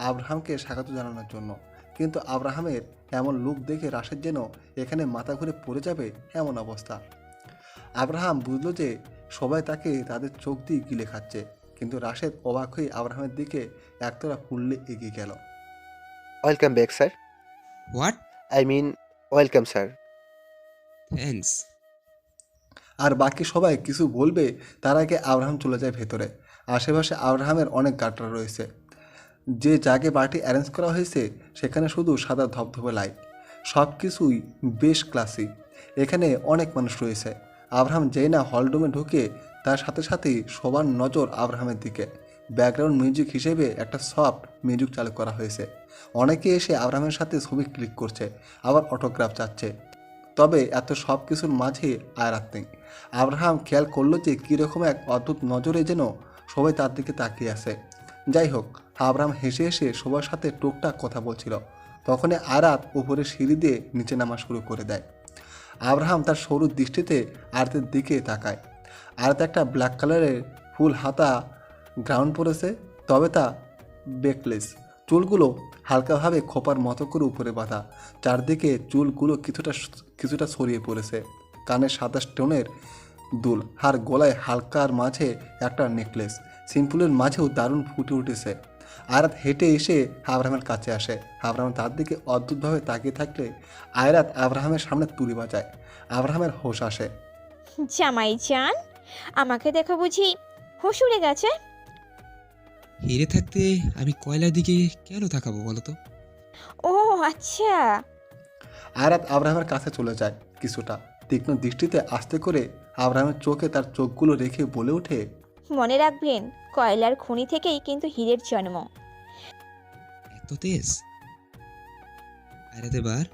আব্রাহামকে স্বাগত জানানোর জন্য। কিন্তু আব্রাহামের এমন লুক দেখে রাশেদ যেন এখানে মাথা ঘুরে পড়ে যাবে এমন অবস্থা। আব্রাহাম বুঝলো যে সবাই তাকে তাদের চোখ দিয়ে গিলে খাচ্ছে, কিন্তু রাশেদ অবাক হয়ে আব্রাহামের দিকে একতরা পুল্লে এগিয়ে গেল। Welcome back sir. What? I mean welcome sir. Thanks. আর বাকি সবাই কিছু বলবে তার আগে আব্রাহাম চলে যায় ভেতরে। আশেপাশে আব্রাহামের অনেক গাটরা রয়েছে। যে জায়গায় পার্টি অ্যারেঞ্জ করা হয়েছে সেখানে শুধু সাদা ধবধবে লাইট, সব কিছুই বেশ ক্লাসি। এখানে অনেক মানুষ রয়েছে। আব্রাহাম যেই না হলরুমে ঢুকে, তার সাথে সাথেই সবার নজর আব্রাহামের দিকে। ব্যাকগ্রাউন্ড মিউজিক হিসেবে একটা সফট মিউজিক চালু করা হয়েছে। অনেকে এসে আব্রাহামের সাথে ছবি ক্লিক করছে, আবার অটোগ্রাফ চাচ্ছে। তবে এত সব কিছুর মাঝে আয়রাত নেই। আব্রাহাম খেয়াল করলো যে কীরকম এক অদ্ভুত নজরে যেন সবাই তার দিকে তাকিয়ে আছে। যাই হোক, আব্রাহাম হেসে হেসে সবার সাথে টুকটাক কথা বলছিল। তখনই আয়রাত উপরে সিঁড়ি দিয়ে নিচে নামা শুরু করে দেয়। আব্রাহাম তার সরু দৃষ্টিতে আয়াতের দিকে তাকায়। আয়াত একটা ব্ল্যাক কালারের ফুল হাতা গ্রাউন্ড পরেছে, তবে তা বেকলেস। চুলগুলো হালকাভাবে খোপার মতো করে উপরে বাঁধা, চারদিকে চুলগুলো কিছুটা ছড়িয়ে পড়েছে। কানে সাদা স্টোনের দুল, আর গলায় হালকার মাঝে একটা নেকলেস। সিম্পলের মাঝেও দারুণ ফুটে উঠেছে। আয়রাত হেঁটে এসে আব্রাহামের কাছে আসে। আব্রাহাম তার দিকে অদ্ভুতভাবে তাকিয়ে থাকলে আয়রাত আব্রাহামের সামনে তুলি বাজায়। আব্রাহামের হোশ আসে। জামাই জান, আমাকে দেখো বুঝি হুঁশ উড়ে গেছে? হিরে থাকতে আমি কয়লার দিকে কেন তাকাবো বলো তো? ও আচ্ছা। আয়রাত আব্রাহামের কাছে চলে যায়। কিছুটা তীক্ষ্ণ দৃষ্টিতে আস্তে করে আব্রাহামের চোখে তার চোখগুলো রেখে বলে ওঠে, মনে রাখবেন, কয়লার খনি থেকেই কিন্তু হীরের জন্ম। এত তেজ? আয়রাত এবার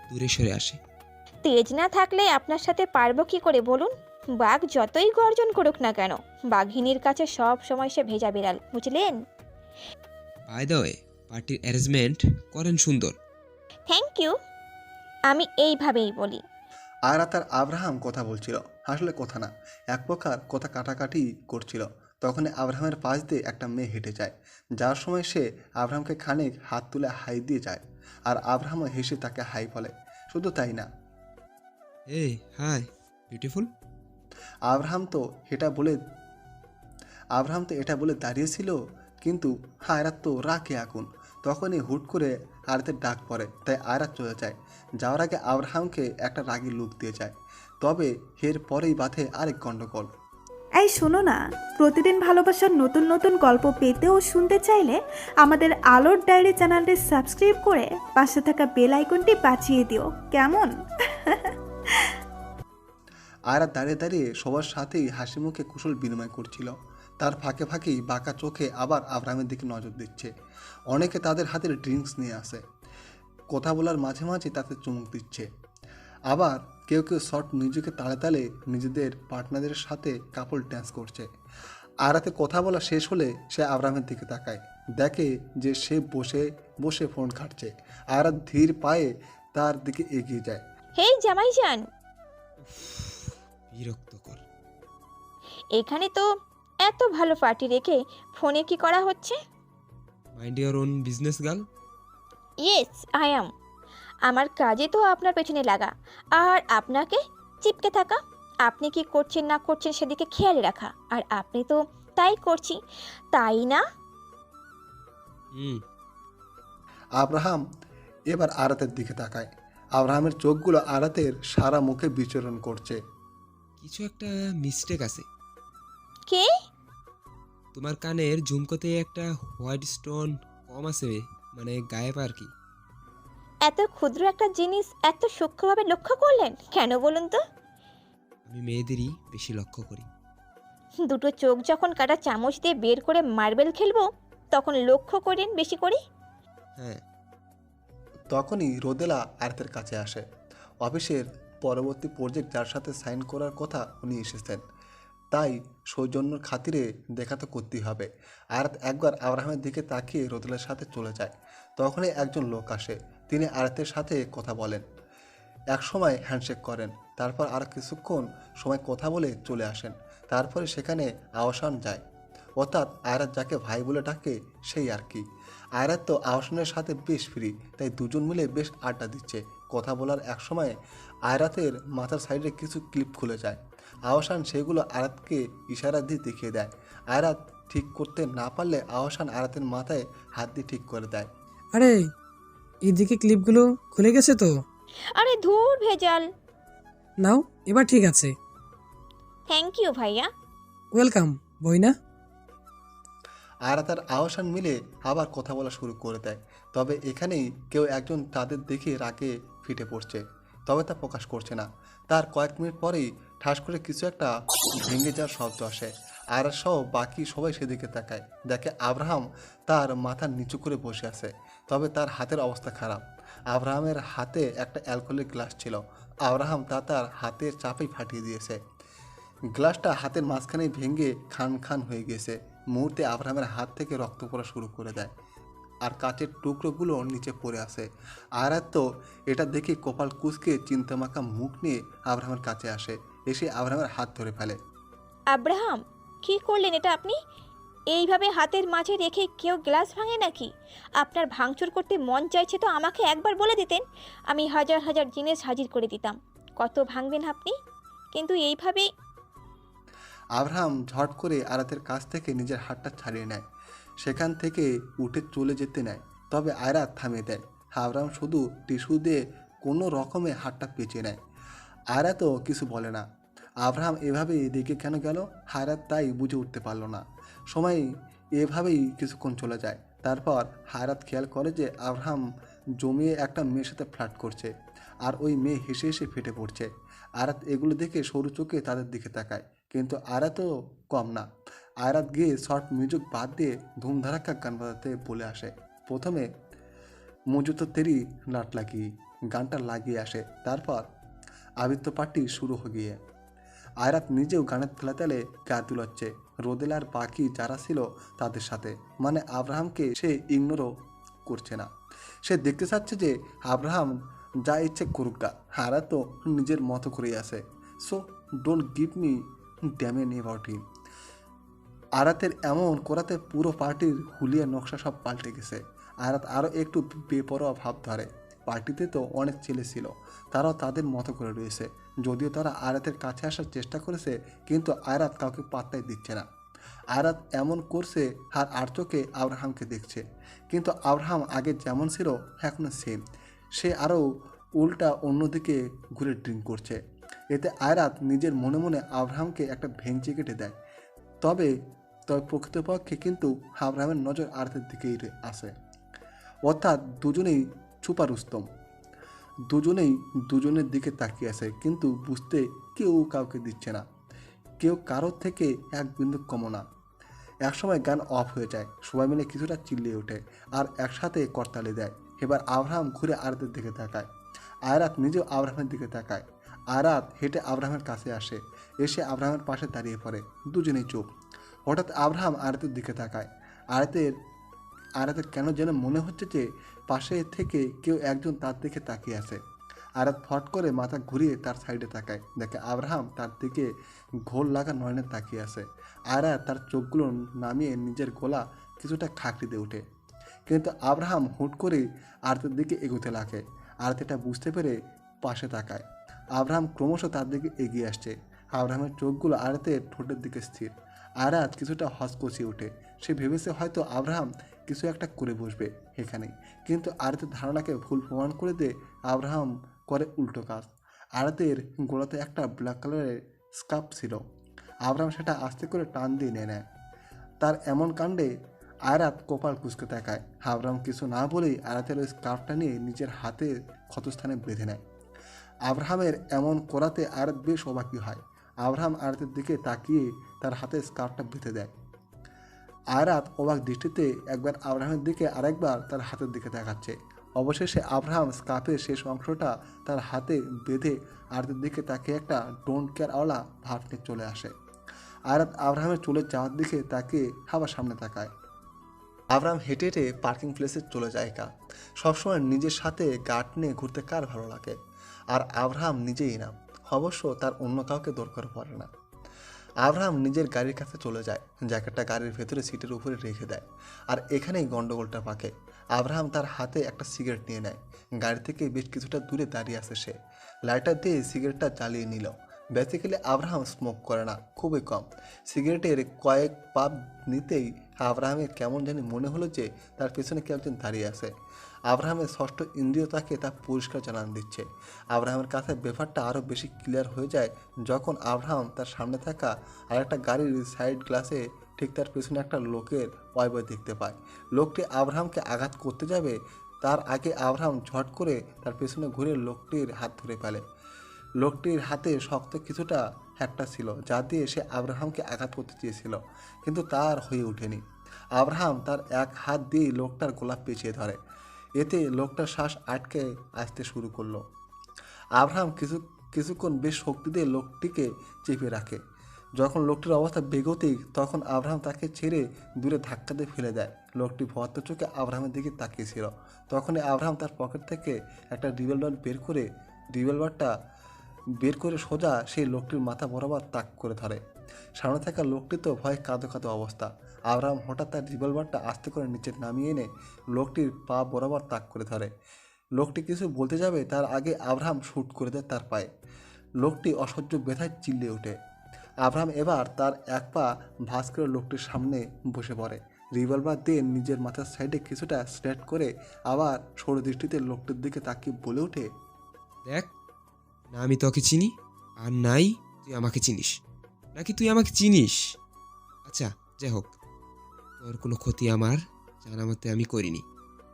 দূরে সরে আসে। তেজ না থাকলে আপনার সাথে পারবো কি করে বলুন? বাঘ যতই গর্জন করুক না কেন, বাঘিনীর কাছে সব সময় সে ভেজা বিড়াল, বুঝলেন? বাই দ্য ওয়ে, পার্টির অ্যারেঞ্জমেন্ট করেন সুন্দর। Thank you. আমি এইভাবেই বলি। আয়রাত আর আব্রাহাম কথা বলছিল, আসলে কথা না, এক প্রকার কথা কাটাকাটি করছিল। তখনই আব্রাহামের পাশ দিয়ে একটা মেয়ে হেঁটে যায়। যার সময় সে আব্রাহামকে খানিক হাত তুলে হাই দিয়ে যায়, আর আব্রাহামও হেসে তাকে হাই বলে। শুধু তাই না, এই হাই বিউটিফুল। আব্রাহাম তো এটা বলে দাঁড়িয়েছিল, কিন্তু আয়রাত তো রাগে আগুন। তখনই হুট করে আয়রাতের ডাক পড়ে, তাই আয়রাত চলে যায়। যাওয়ার আগে আব্রাহামকে একটা রাগী লুক দিয়ে যায়। তবে এর পরেই বাধে আরেক গণ্ডগোল। এই শোনো না, প্রতিদিন ভালোবাসার নতুন নতুন গল্প পেতে ও শুনতে চাইলে আমাদের আলোর ডায়েরি চ্যানেলটি সাবস্ক্রাইব করে পাশে থাকা বেল আইকনটি বাজিয়ে দিও, কেমন? আয়রাত দাঁড়িয়ে দাঁড়িয়ে সবার সাথেই হাসি মুখে কুশল বিনিময় করছিল। তার ফাঁকে ফাঁকেই বাঁকা চোখে আবার আব্রাহামের দিকে নজর দিচ্ছে। অনেকে তাদের হাতের ড্রিঙ্কস নিয়ে আসে, কথা বলার মাঝে মাঝে তাতে চুমুক দিচ্ছে। আবার কেউ কেউ শর্ট মিউজিকে তালে তালে নিজেদের পার্টনারদের সাথে কাপল ড্যান্স করছে। আয়রাতে কথা বলা শেষ হলে সে আব্রাহামের দিকে তাকায়, দেখে যে সে বসে বসে ফোন ঘাঁটছে। আয়রাত ধীর পায়ে তার দিকে এগিয়ে যায়। হেই জামাই যান, বিরক্তকর। এখানে তো এত ভালো পার্টি রেখে ফোনে কি করা হচ্ছে? Mind your own business girl. Yes I am. আমার কাজে তো আপনার পেছনে লাগা আর আপনাকে চিপকে থাকা, আপনি কি করছেন না করছেন সেদিকে খেয়াল রাখা, আর আপনি তো তাই করছি, তাই না? আব্রাহাম এবার আরাতের দিকে তাকায়। আব্রাহামের চোখগুলো আরাতের সারা মুখে বিচরণ করছে। কিছু একটা মিস্টেক আছে। কে? তোমার কানের ঝুমকোতে একটা হোয়াইট স্টোন কম আছে, মানে গায়েব আর কি। এত ক্ষুদ্র একটা জিনিস এত সূক্ষ্মভাবে লক্ষ্য করলেন কেন বলুন তো? আমি মেয়েদেরই বেশি লক্ষ্য করি। দুটো চোখ যখন কাটা চামচ দিয়ে বের করে মার্বেল খেলবো তখন লক্ষ্য করেন বেশি করে। হ্যাঁ। তখনই রোদেলা আয়াতের কাছে আসে। অফিসের পরবর্তী প্রজেক্ট যার সাথে সাইন করার কথা উনি এসেছেন, তাই সৌজন্যর খাতিরে দেখা তো করতেই হবে। আয়াত একবার আব্রাহামের দিকে তাকিয়ে রোদেলার সাথে চলে যায়। তখনই একজন লোক আসে, তিনি আয়াতের সাথে কথা বলেন, এক সময় হ্যান্ডশেক করেন, তারপর আর কিছুক্ষণ সময় কথা বলে চলে আসেন। তারপরে সেখানে আহসান যায়, অর্থাৎ আয়রাত যাকে ভাই বলে ডাকে সেই আর কি। আয়রাত তো আহসানের সাথে বেশ ফ্রি, তাই দুজন মিলে বেশ আড্ডা দিচ্ছে। কথা বলার এক সময় আয়রাতের মাথার সাইডে কিছু ক্লিপ খুলে যায়। আহসান সেগুলো আয়রাতকে ইশারা দিয়ে দেখিয়ে দেয়। আয়রাত ঠিক করতে না পারলে আহসান আয়রাতের মাথায় হাত দিয়ে ঠিক করে দেয়। আরে এদিকে ক্লিপগুলো খুলে গেছে তো। আরে ধুর ভেজাল। নাও এবার ঠিক আছে। থ্যাংক ইউ ভাইয়া। Welcome Bruyne. আয়রাত আর আহসান মিলে আবার কথা বলা শুরু করে দেয়। তবে এখানেই কেউ একজন তাদের দেখে রাগে ফিটে পড়ছে, তবে তা প্রকাশ করছে না। তার কয়েক মিনিট পরেই ঠাস করে কিছু একটা ভেঙে যাওয়ার শব্দ আসে। আয়রাত সহ বাকি সবাই সেদিকে তাকায়, দেখে আব্রাহাম তার মাথা নিচু করে বসে আছে, তবে তার হাতের অবস্থা খারাপ। আব্রাহামের হাতে একটা অ্যালকোহলের গ্লাস ছিল। আব্রাহাম তা তার হাতের চাপেই ফাটিয়ে দিয়েছে। গ্লাসটা হাতের মাঝখানে ভেঙে খান খান হয়ে গেছে। মুহূর্তে আব্রাহামের হাত থেকে রক্ত পড়া শুরু করে দেয়, আর কাচের টুকরোগুলো নিচে পড়ে আসে। আয়রাত তো এটা দেখে কপাল কুঁচকে চিন্তামাখা মুখ নিয়ে আব্রাহামের কাছে আসে, এসে আব্রাহামের হাত ধরে ফেলে। আব্রাহাম, কি করলেন এটা আপনি? এইভাবে হাতের মাঝে রেখে কেউ গ্লাস ভাঙে নাকি? আপনার ভাঙচুর করতে মন চাইছে তো আমাকে একবার বলে দিতেন, আমি হাজার হাজার জিনিস হাজির করে দিতাম। কত ভাঙবেন আপনি? কিন্তু এইভাবে। আব্রাহাম ঝট করে আয়রাতের কাছ থেকে নিজের হাতটা ছাড়িয়ে নেয়, সেখান থেকে উঠে চলে যেতে নেয়। তবে আয়রাত থামিয়ে দেয়। আব্রাহাম শুধু টিস্যু দিয়ে কোনো রকমে হাতটা পেঁচিয়ে নেয়। আয়রাতও কিছু বলে না। আব্রাহাম এভাবেই দেখে কেন গেল, আয়রাত তাই বুঝে উঠতে পারল না। সময় এভাবেই কিছুক্ষণ চলে যায়। তারপর আয়রাত খেয়াল করে যে আব্রাহাম জমিয়ে একটা মেয়ের সাথে ফ্লার্ট করছে, আর ওই মেয়ে হেসে হেসে ফেটে পড়ছে। আয়রাত এগুলো দেখে সরু চোখে তাদের দিকে তাকায়, কিন্তু আয়রাতও কম না। আয়রাত গিয়ে শর্ট মিউজিক বাদ দিয়ে ধুমধারাক্কা গান বাজাতে বলে আসে। প্রথমে মুজো তো তেরি লাট লাগি গানটা লাগিয়ে আসে, তারপর আবৃত্ত পার্টি শুরু হয়ে গিয়ে আয়রাত নিজেও গানের তালে তালে গা তুলাচ্ছে রোদেলা আর বাকি যারা ছিল তাদের সাথে। মানে আব্রাহামকে সে ইগনোরও করছে না। সে দেখতে চাচ্ছে যে আব্রাহাম যা ইচ্ছে করুক গা, আয়রাত তো নিজের মতো করেই আসে। So don't give me damn about him. আয়রাতের এমন করাতে পুরো পার্টির হুলিয়া নকশা সব পাল্টে গেছে। আয়রাত আরও একটু বেপরোয়া ভাব ধরে। পার্টিতে তো অনেক ছেলে ছিল, তারাও তাদের মতো করে রয়েছে। যদিও তারা আয়রাতের কাছে আসার চেষ্টা করেছে, কিন্তু আয়রাত কাউকে পাত্তাই দিচ্ছে না। আয়রাত এমন করছে আর চোখে আব্রাহামকে দেখছে, কিন্তু আব্রাহাম আগে যেমন ছিল এখনও সেম। সে আরও উল্টা অন্যদিকে ঘুরে ড্রিঙ্ক করছে। এতে আয়রাত নিজের মনে মনে আব্রাহামকে একটা ভেঙচি কেটে দেয়। তবে প্রকৃতপক্ষে কিন্তু আব্রাহামের নজর আয়রাতের দিকেই আসে। অর্থাৎ দুজনেই ছুপারুস্তম, দুজনেই দুজনের দিকে তাকিয়ে আছে, কিন্তু বুঝতে কেউ কাউকে দিচ্ছে না। কেউ কারোর থেকে এক বিন্দু কমও না। একসময় গান অফ হয়ে যায়, সবাই মিলে কিছুটা চিল্লিয়ে ওঠে আর একসাথে করতালি দেয়। এবার আব্রাহাম ঘুরে আয়রাতের দিকে তাকায়, আয়রাত নিজেও আব্রাহামের দিকে তাকায়। আয়রাত হেঁটে আব্রাহামের কাছে আসে, এসে আব্রাহামের পাশে দাঁড়িয়ে পড়ে। দুজনেই চুপ। হঠাৎ আব্রাহাম আয়রাতের দিকে তাকায়। আয়রাতের কেন যেন মনে হচ্ছে যে পাশে থেকে কেউ একজন তার দিকে তাকিয়ে আছে। আয়রাত ফট করে মাথা ঘুরিয়ে তার সাইডে তাকায়, দেখে আব্রাহাম তার দিকে ঘোল লাগা নয়নে তাকিয়ে আছে। আয়রাত তার চোখগুলো নামিয়ে নিজের গলা কিছুটা খাকড়ি দিয়ে ওঠে, কিন্তু আব্রাহাম হুট করে আয়রাতের দিকে এগোতে লাগে। আয়রাত এটা বুঝতে পেরে পাশে তাকায়। আব্রাহাম ক্রমশ তার দিকে এগিয়ে আসছে। আব্রাহামের চোখগুলো আয়রাতের ঠোঁটের দিকে স্থির। আয়রাত কিছুটা হসকচিয়ে ওঠে। সে ভেবেছে হয়তো আব্রাহাম কিছু একটা করে বসবে এখানেই, কিন্তু আয়রাতের ধারণাকে ভুল প্রমাণ করে দিয়ে আব্রাহাম করে উল্টো কাজ। আয়রাতের গোড়াতে একটা ব্ল্যাক কালারের স্কার্ফ ছিল। আব্রাহাম সেটা আস্তে করে টান দিয়ে নিয়ে নেয়। তার এমন কাণ্ডে আয়রাত কপাল কুঁচকে তাকায়। আব্রাহাম কিছু না বলেই আয়রাতের ওই স্কার্ফটা নিয়ে নিজের হাতে ক্ষতস্থানে বেঁধে নেয়। আব্রাহামের এমন করাতে আয়রাত বেশ অবাকই হয়। আব্রাহাম আয়রাতের দিকে তাকিয়ে তার হাতে স্কার্ফটা বেঁধে দেয়। আয়রাত অবাক দৃষ্টিতে একবার আব্রাহামের দিকে আরেকবার তার হাতের দিকে তাকাচ্ছে। অবশেষে আব্রাহাম স্কার্ফের শেষ অংশটা তার হাতে বেঁধে আয়রাতের দিকে তাকিয়ে একটা ডোন্ট কেয়ার আওয়ালা ভাব নিয়ে চলে আসে। আয়রাত আব্রাহামের চলে যাওয়ার দিকে তাকিয়ে আবার সামনে তাকায়। আব্রাহাম হেঁটে হেঁটে পার্কিং প্লেসে চলে যায়। সবসময় নিজের সাথে গার্ড নিয়ে ঘুরতে কার ভালো লাগে? আর আব্রাহাম নিজেই না, অবশ্য তার অন্য কাউকে দরকার পড়ে না। আব্রাহাম নিজের গাড়ির কাছে চলে যায়, জ্যাকেটটা গাড়ির ভেতরে সিটের উপরে রেখে দেয়। আর এখানেই গন্ডগোলটা পাকে। আব্রাহাম তার হাতে একটা সিগারেট নিয়ে নেয়। গাড়ি থেকে বেশ কিছুটা দূরে দাঁড়িয়ে আসে সে। লাইটার দিয়ে সিগারেটটা জ্বালিয়ে নিল। বেসিক্যালি আব্রাহাম স্মোক করে না, খুবই কম। সিগারেটের কয়েক পাপ নিতেই আব্রাহামের কেমন জানি মনে হলো যে তার পেছনে কেউ একজন দাঁড়িয়ে আছে। আব্রাহামের ষষ্ঠ ইন্দ্রিয় তাকে তা পরিষ্কার জানান দিচ্ছে। আব্রাহামের কাছে ব্যাপারটা আরও বেশি ক্লিয়ার হয়ে যায় যখন আব্রাহাম তার সামনে থাকা আরেকটা গাড়ির সাইড গ্লাসে ঠিক তার পেছনে একটা লোকের ওয়াইবয় দেখতে পায়। লোকটি আব্রাহামকে আঘাত করতে যাবে, তার আগে আব্রাহাম ঝট করে তার পেছনে ঘুরে লোকটির হাত ধরে ফেলে। লোকটির হাতে শক্ত কিছুটা একটা ছিল, যা দিয়ে সে আব্রাহামকে আঘাত করতে চেয়েছিল, কিন্তু তার হয়ে ওঠেনি। আব্রাহাম তার এক হাত দিয়ে লোকটার গলা পেঁচিয়ে ধরে। এতে লোকটার শ্বাস আটকে আসতে শুরু করলো। আব্রাহাম কিছুক্ষণ বেশ শক্তি দিয়ে লোকটিকে চেপে রাখে। যখন লোকটির অবস্থা বেগতিক তখন আব্রাহাম তাকে ছেড়ে দূরে ধাক্কা দিয়ে ফেলে দেয়। লোকটি ভদ্র চোখে আব্রাহামের দিকে তাকিয়েছিল। তখনই আব্রাহাম তার পকেট থেকে একটা রিভলভারটা বের করে সোজা সেই লোকটির মাথা বরাবর তাক করে ধরে। সামনে থাকা লোকটি তো ভয়ে কাঁদো কাঁদো অবস্থা। আব্রাহাম হঠাৎ তার রিভলভারটা আস্তে করে নিচে নামিয়ে এনে লোকটির পা বরাবর তাক করে ধরে। লোকটি কিছু বলতে যাবে তার আগে আব্রাহাম শ্যুট করে দেয় তার পায়ে। লোকটি অসহ্য ব্যথায় চিল্লিয়ে ওঠে। আব্রাহাম এবার তার এক পা ভাঁজ করে লোকটির সামনে বসে পড়ে। রিভলভার দিয়ে নিজের মাথার সাইডে কিছুটা স্ট্রেট করে আবার সরু দৃষ্টিতে লোকটির দিকে তাকিয়ে বলে ওঠে, দেখ, না আমি তোকে চিনি আর নাই তুই আমাকে চিনিস, নাকি তুই আমাকে চিনিস? আচ্ছা যাই হোক, তোর কোনো ক্ষতি আমার জানা মতে আমি করিনি,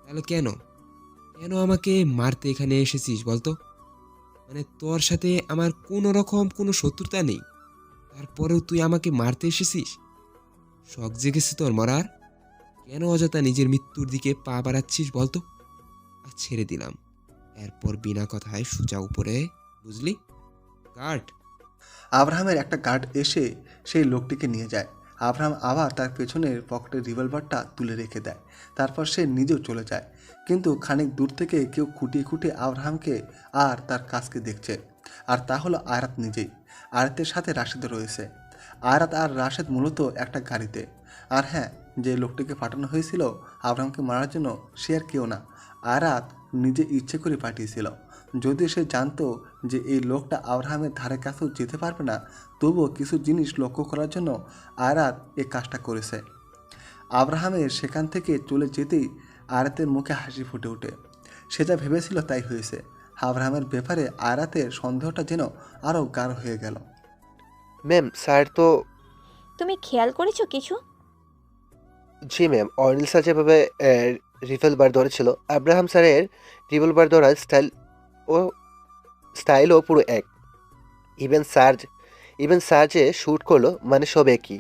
তাহলে কেন আমাকে মারতে এখানে এসেছিস বলতো? মানে তোর সাথে আমার কোনো রকম কোনো শত্রুতা নেই, তারপরেও তুই আমাকে মারতে এসেছিস? শখ জেগেছে তোর মরার? কেন অযথা নিজের মৃত্যুর দিকে পা বাড়াচ্ছিস বলতো? আর ছেড়ে দিলাম, এরপর বিনা কথায় সোজা উপরে, বুঝলি? গার্ড। আব্রাহামের একটা গার্ড এসে সেই লোকটিকে নিয়ে যায়। আব্রাহাম আবার তার পেছনের পকেটের রিভলভারটা তুলে রেখে দেয়। তারপর সে নিজেও চলে যায়। কিন্তু খানিক দূর থেকে কেউ খুঁটিয়ে খুঁটিয়ে আব্রাহামকে আর তার কাজকে দেখছে। আর তা হলো আয়রাত নিজেই। আয়রাতের সাথে রাশেদও রয়েছে। আয়রাত আর রাশেদ মূলত একটা গাড়িতে। আর হ্যাঁ, যে লোকটিকে পাঠানো হয়েছিল আব্রাহামকে মারার জন্য সে আর কেউ না, আয়রাত নিজে ইচ্ছে করে পাঠিয়েছিল। যদিও সে জানতো যে এই লোকটা আব্রাহামের ধারে কাছেও যেতে পারবে না, তবুও কিছু জিনিস লক্ষ্য করার জন্য আয়রাত এই কাজটা করেছে। আব্রাহামের সেখান থেকে চলে যেতেই আয়রাতের মুখে হাসি ফুটে ওঠে। সে যা ভেবেছিল তাই হয়েছে। আব্রাহামের ব্যাপারে আয়রাতের সন্দেহটা যেন আরও গাঢ় হয়ে গেল। ম্যাম, স্যার তো... তুমি খেয়াল করেছো কিছু? জি ম্যাম, অর্নিল স্যার যেভাবে রিভলভার ধরেছিল, আব্রাহাম স্যারের রিভলভার ধরার স্টাইলও পুরো এক। ইভেন স্যার যে শ্যুট করলো, মানে সব একই।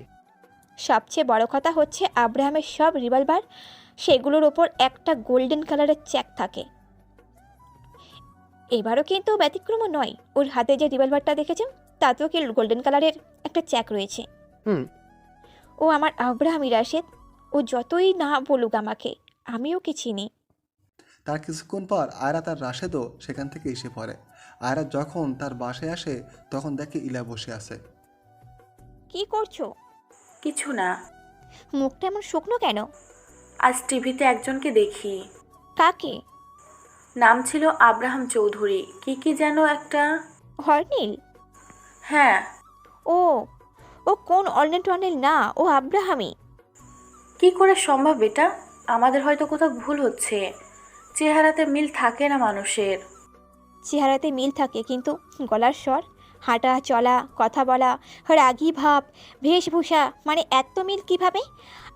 সবচেয়ে বড় কথা হচ্ছে আব্রাহামের সব রিভলভার, সেগুলোর ওপর একটা গোল্ডেন কালারের চেক থাকে। এবারও কিন্তু ব্যতিক্রমও নয়। ওর হাতে যে রিভলভারটা দেখেছেন তাতেও কি গোল্ডেন কালারের একটা চেক রয়েছে। ও আমার আব্রাহামই রাশেদ। ও যতই না বলুক আমাকে, আমি ওকে চিনি। তার কিছুক্ষণ পর আয়রাত আর রাশেদও সেখান থেকে এসে পড়ে। আয়রাত যখন তার বাসায় আসে তখন দেখে ইলা বসে আছে। কি করছো? কিছু না। মুখটা এমন শুকনো কেন? আজ টিভিতে একজনকে দেখি। কাকে? নাম ছিল আব্রাহাম চৌধুরী, কি যেন একটা। অর্নিল? হ্যাঁ। ও ও কোন অর্নিল না, ও আব্রাহামই। কি করে সম্ভব এটা? আমাদের হয়তো কোথাও ভুল হচ্ছে। চেহারাতে মিল থাকে না মানুষের। চেহারাতে মিল থাকে, কিন্তু গলার স্বর, হাঁটা চলা, কথা বলা, রাগী ভাব, বেশভূষা, মানে এত মিল কিভাবে?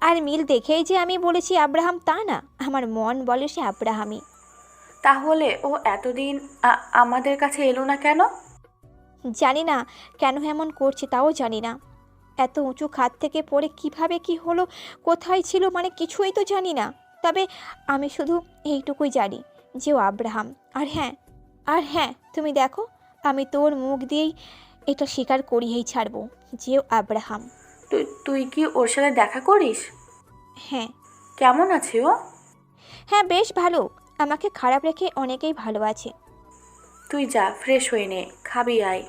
আর মিল দেখেই যে আমি বলেছি আব্রাহাম তা না, আমার মন বলে সে আব্রাহামই। তাহলে ও এতদিন আমাদের কাছে এলো না কেন? জানি না কেন এমন করছে, তাও জানি না। এত উঁচু খাত থেকে পড়ে কিভাবে কি হলো, কোথায় ছিল, মানে কিছুই তো জানি না। তবে আমি শুধু এইটুকুই জানি যে ও আব্রাহাম। আর হ্যাঁ তুমি দেখো, আমি তোর মুখ দিয়েই এটা স্বীকার করিয়েই ছাড়বো যে ও আব্রাহাম। তুই কি ওর সাথে দেখা করিস? হ্যাঁ। কেমন আছে ও? হ্যাঁ, বেশ ভালো। আমাকে খারাপ রেখে অনেকেই ভালো আছে। তুই যা, ফ্রেশ হয়ে নে, খাবি আয়।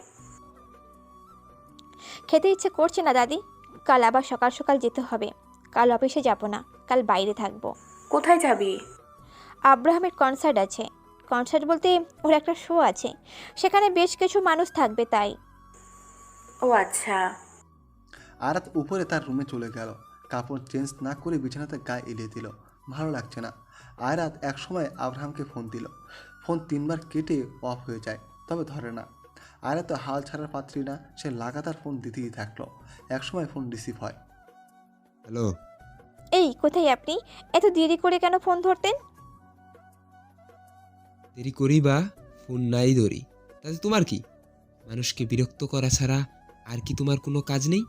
খেতে ইচ্ছে করছে না দাদি, কাল আবার সকাল সকাল যেতে হবে। কাল অফিসে যাব না, কাল বাইরে থাকবো। কোথায় যাবি? আব্রাহামের কনসার্ট আছে। কনসার্ট বলতে ওর একটা শো আছে, সেখানে বেশ কিছু মানুষ থাকবে তাই। ও আচ্ছা। আয়রাত উপরে তার রুমে চলে গেল। কাপড় চেঞ্জ না করে বিছানাতে গায়ে এলিয়ে দিল। ভালো লাগছে না। আয়রাত একসময় আব্রাহামকে ফোন দিল। ফোন 3 বার কেটে অফ হয়ে যায়, তবে ধরে না। আয়রাত তো হাল ছাড়ার পাত্রী না, সে লাগাতার ফোন দিতেই থাকলো। একসময় ফোন রিসিভ হয়। হ্যালো। এই কোথায় আপনি? এত দেরি করে কেন ফোন ধরতেন? দেরি করি বা ফোন নাই ধরি, তাতে তোমার কি? মানুষকে বিরক্ত করা ছাড়া আর কি তোমার কোনো কাজ নেই?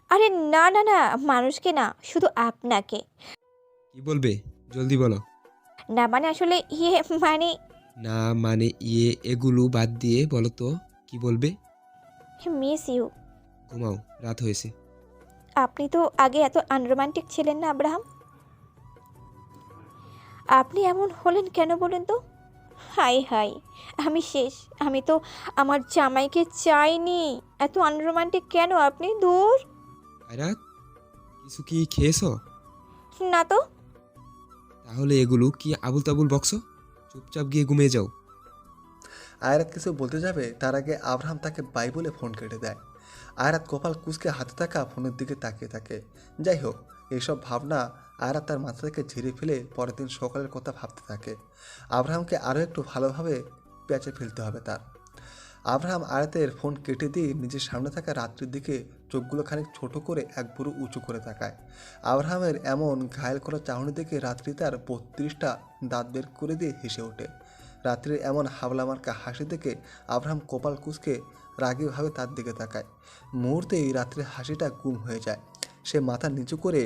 আরে না না না, মানুষকে না, শুধু আপনাকে। কি বলবে জলদি বলো। না মানে আসলে মানে না মানে এগুলো বাদ দিয়ে বলো তো কি বলবে? Miss you. ঘুমাও, রাত হয়েছে। আপনি তো আগে এত আনরোমান্টিক ছিলেন না আব্রাহাম। আপনি এমন হলেন কেন বলুন তো? হাই হাই, আমি শেষ। আমি তো আমার জামাইকে চাইনি। এত আনরোমান্টিক কেন আপনি? দূর। আয়রাত, কিছু কি খেয়েছো? না তো। তাহলে এগুলো কি আবুল তাবুল বকছো? চুপচাপ গিয়ে ঘুমিয়ে যাও। আয়রাত কিছু বলতে যাবে তার আগে আব্রাহাম তাকে বাই বলে ফোন কেটে দেয়। আয়রাত কপাল কুঁচকে হাতে থাকা ফোনের দিকে তাকিয়ে থাকে। যাই হোক, এইসব ভাবনা আয়রাত তার মাথা থেকে ঝেড়ে ফেলে পরের দিন সকালের কথা ভাবতে থাকে। আব্রাহামকে আরও একটু ভালোভাবে প্যাঁচে ফেলতে হবে তার। আব্রাহাম আয়রাতের ফোন কেটে দিয়ে নিজের সামনে থাকা রাত্রির দিকে চোখগুলো খানিক ছোট করে এক বুড়ো উঁচু করে তাকায়। আব্রাহামের এমন ঘায়েল করা চাহনি দেখে রাত্রি তার 32টা দাঁত বের করে দিয়ে হেসে ওঠে। রাত্রির এমন হাবলা মার্কা হাসি দেখে আব্রাহাম কপাল কুঁচকে রাগীভাবে তার দিকে তাকায়। মুহূর্তেই রাত্রির হাসিটা গুম হয়ে যায়। সে মাথা নিচু করে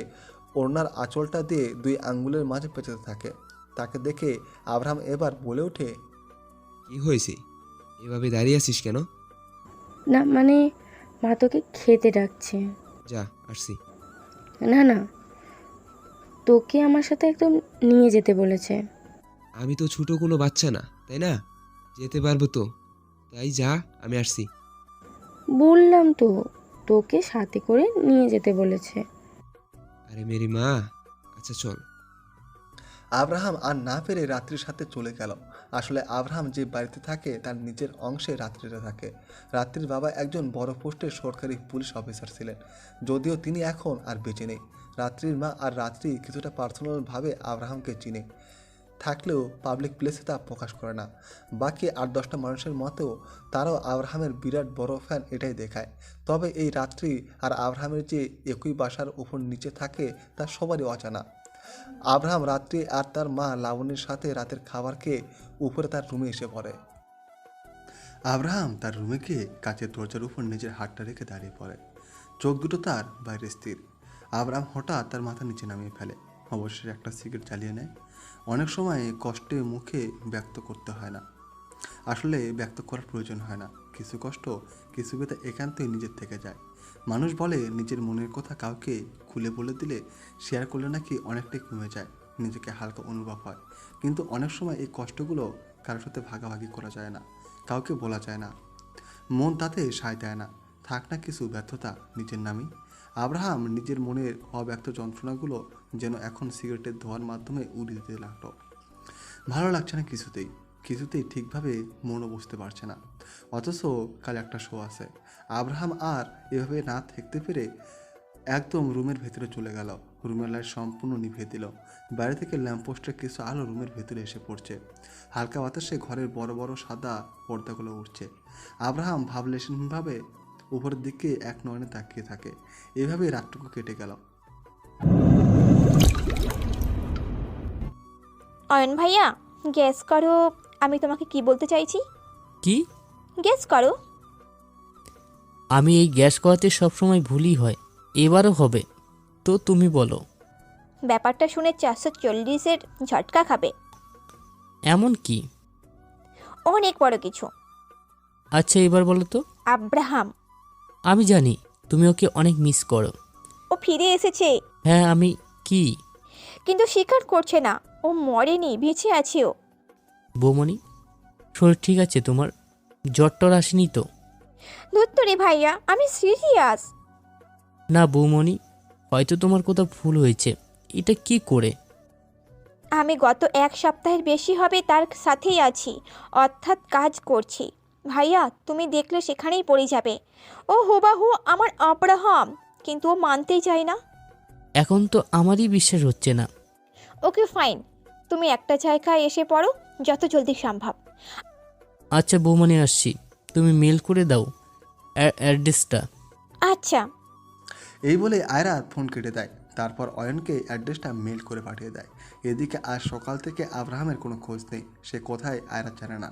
ওড়নার আঁচলটা দিয়ে 2 আঙ্গুলের মাঝে পেঁচাতে থাকে। তাকে দেখে আব্রাহাম এবার বলে ওঠে, কি হয়েছে? এভাবে দাঁড়িয়ে আছিস কেন? না মানে মা তোকে খেতে ডাকছে। যা, আসছি। না না, তোকে আমার সাথে একদম নিয়ে যেতে বলেছে। আমি তো ছোট কোনো বাচ্চা না, তাই না? যেতে পারবো তো। তাই যা, আমি আসছি। বললাম তো, তোকে সাথে করে নিয়ে যেতে বলেছে। আরে মেরি মা, আচ্ছা চল। আব্রাহাম আর না পেরে রাত্রির সাথে চলে গেল। আসলে আব্রাহাম যে বাড়িতে থাকে তার নিচের অংশে রাত্রিরা থাকে। রাত্রির বাবা একজন বড় পোস্টের সরকারি পুলিশ অফিসার ছিলেন, যদিও তিনি এখন আর বেঁচে নেই। রাত্রির মা আর রাত্রি কিছুটা পার্সোনালভাবে আব্রাহামকে চিনে থাকলেও পাবলিক প্লেসে তা প্রকাশ করে না। বাকি 8-10টা মানুষের মতেও তারাও আব্রাহামের বিরাট বড় ফ্যান, এটাই দেখায়। তবে এই রাত্রি আর আব্রাহামের যে একই বাসার উপর নিচে থাকে তা সবারই অজানা। আব্রাহাম রাত্রি আর তার মা লাবণীর সাথে রাতের খাবার খেয়ে উপরে তার রুমে এসে পড়ে। আব্রাহাম তার রুমে গিয়ে কাচের দরজার উপর নিজের হাতটা রেখে দাঁড়িয়ে পড়ে। চোখ দুটো তার বাইরে স্থির। আব্রাহাম হঠাৎ তার মাথা নিচে নামিয়ে ফেলে। অবশ্যই একটা সিগারেট জ্বালিয়ে নেয়। অনেক সময় কষ্টে মুখে ব্যক্ত করতে হয় না, আসলে ব্যক্ত করার প্রয়োজন হয় না। কিছু কষ্ট কিছু ব্যথা একান্তই নিজের থেকে যায়। মানুষ বলে নিজের মনের কথা কাউকে খুলে বলে দিলে, শেয়ার করলে নাকি অনেকটাই কমে যায়, নিজেকে হালকা অনুভব হয়। কিন্তু অনেক সময় এই কষ্টগুলো কারোর সাথে ভাগাভাগি করা যায় না, কাউকে বলা যায় না, মন তাতে সায় দেয় না। থাক না কিছু ব্যর্থতা নিজের নামই। আব্রাহাম নিজের মনের অব্যক্ত যন্ত্রণাগুলো যেন এখন সিগারেটের ধোঁয়ার মাধ্যমে উড়িয়ে দিতে লাগলো। ভালো লাগছে না কিছুতেই ঠিকভাবে মনও বুঝতে পারছে না। অথচ কাল একটা শো আছে। আব্রাহাম আর এভাবে না থাকতে পেরে একদম রুমের ভেতরে চলে গেল। রুমের লাইট সম্পূর্ণ নিভিয়ে দিল। বাইরে থেকে ল্যাম্পপোস্টের কিছু আলো রুমের ভেতরে এসে পড়ছে। হালকা বাতাসে ঘরের বড় বড় সাদা পর্দাগুলো উঠছে। আব্রাহাম ভাবলেশীনভাবে উপরের দিকে এক নয়নে তাকিয়ে থাকে। এভাবেই রাতটুকু কেটে গেল। অয়ন ভাইয়া, গেস করো আমি তোমাকে কি বলতে চাইছি। কি? গেস করো। আমি এই গ্যাস করাতে সবসময় ভুলই হয়, এবারও হবে। তো তুমি বলো। ব্যাপারটা শুনে 440-এর ঝটকা খাবে। এমন কি? অনেক বড় কিছু। আচ্ছা এবার বলো তো। আব্রাহাম। আমি জানি তুমি ওকে অনেক মিস করো। ও ফিরে এসেছে। হ্যাঁ আমি কি? কিন্তু স্বীকার করছে না। ও মরেনি, বেঁচে আছে ও। বৌমণি, শরীর ঠিক আছে তোমার? জ্বর টর আসেনি তো? ধুত্তরে ভাইয়া, আমি সিরিয়াস। না বৌমণি, হয়তো তোমার কোথাও ভুল হয়েছে। এটা কি করে? আমি গত 1 সপ্তাহের বেশি হবে তার সাথেই আছি, অর্থাৎ কাজ করছি। ভাইয়া তুমি দেখলে সেখানেই পড়ে যাবে। ও হুবাহু আমার আব্রাহাম, কিন্তু ও মানতেই চায় না। এখন তো আমারই বিশ্বাস হচ্ছে না। ওকে ফাইন, তুমি একটা জায়গায় এসে পড়ো যত জলদি সম্ভব। আচ্ছা বৌমণি, আসছি। তুমি মেল করে দাও অ্যাড্রেসটা। আচ্ছা। এই বলে আয়রা ফোন কেটে দেয়। তারপর অয়নকে অ্যাড্রেসটা মেল করে পাঠিয়ে দেয়। এদিকে আজ সকাল থেকে আব্রাহামের কোনো খোঁজ নেই। সে কোথায় আয়রাত জানে না।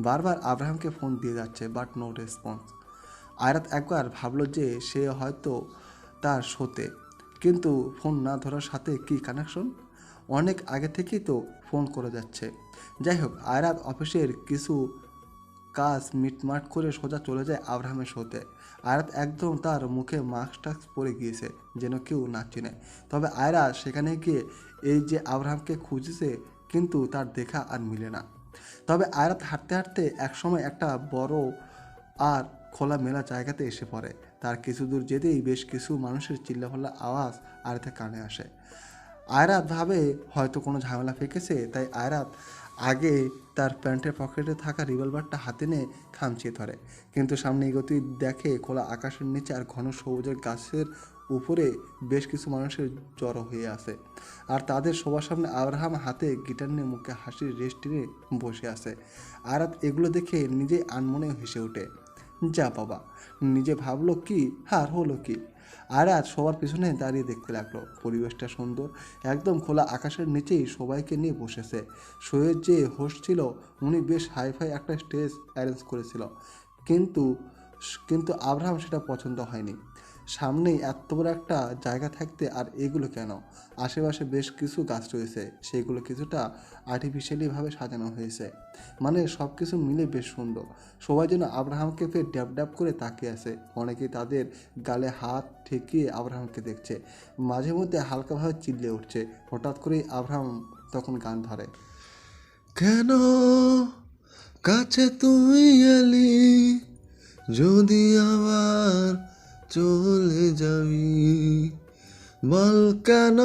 বারবার আব্রাহামকে ফোন দিয়ে যাচ্ছে, বাট নো রেসপন্স। আয়রাত একবার ভাবলো যে সে হয়তো তার শোতে, কিন্তু ফোন না ধরার সাথে কি কানেকশন। অনেক আগে থেকেই তো ফোন করে যাচ্ছে। যাই হোক, আয়রাত অফিসের কিছু কাজ মিটমাট করে সোজা চলে যায় আব্রাহামের শোতে। আয়রাত একদম তার মুখে মাস্ক টাস্ক পরে গিয়েছে, যেন কেউ না চিনে। তবে আয়রা সেখানে গিয়ে এই যে আব্রাহামকে খুঁজেছে, কিন্তু তার দেখা আর মিলে না। তবে আয়রাত হাঁটতে হাঁটতে একসময় একটা বড় আর খোলা মেলা জায়গাতে এসে পড়ে। তার কিছু দূর যেতেই বেশ কিছু মানুষের চিল্লাফাল্লা আওয়াজ আয়রাতের কানে আসে। আয়রাত ভাবে হয়তো কোনো ঝামেলা ফেঁকেছে, তাই আয়রাত আগে তার প্যান্টের পকেটে থাকা রিভলভারটা হাতে নিয়ে খামচিয়ে ধরে। কিন্তু সামনে এগোতেই দেখে খোলা আকাশের নিচে আর ঘন সবুজের গাছের উপরে বেশ কিছু মানুষের জড়ো হয়ে আছে। আর তাদের সবার সামনে আব্রাহাম হাতে গিটার নিয়ে মুখে হাসির রেস্ট নিয়ে বসে আছে। আয়রাত এগুলো দেখে নিজেই আনমনে হেসে ওঠে। যা বাবা, নিজে ভাবলো কি আর হলো কি। আয়রাত সবার পিছনে দাঁড়িয়ে দেখতে লাগলো। পরিবেশটা সুন্দর, একদম খোলা আকাশের নিচেই সবাইকে নিয়ে বসেছে। শোয়ের যে হোস্ট ছিল উনি বেশ হাইফাই একটা স্টেজ অ্যারেঞ্জ করেছিল, কিন্তু কিন্তু আব্রাহাম সেটা পছন্দ হয়নি। সামনেই এত বড় একটা জায়গা থাকতে আর এগুলো কেন? আশেপাশে বেশ কিছু গাছ রয়েছে, সেগুলো কিছুটা আর্টিফিশিয়ালিভাবে সাজানো হয়েছে। মানে সব কিছু মিলে বেশ সুন্দর। সবাই যেন আব্রাহামকে ফের ড্যাব ড্যাব করে তাকিয়ে আছে। অনেকেই তাদের গালে হাত ঠেকিয়ে আব্রাহামকে দেখছে, মাঝে মধ্যে হালকাভাবে চিল্লে উঠছে। হঠাৎ করেই আব্রাহাম তখন গান ধরে। কেন কাছে তুই এলি, যদি আবার চলে যাবি, বল কেন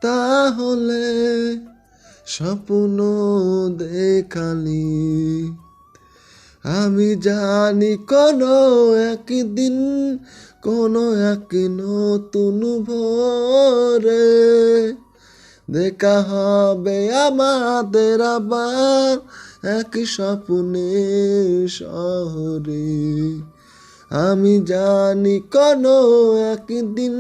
তাহলে স্বপ্ন দেখালি। আমি জানি কোনো একদিন, কোনো এক নতুন ভোরে দেখা হবে আমাদের আবার এক স্বপ্নের শহরে। আমি জানি কোনো একদিন,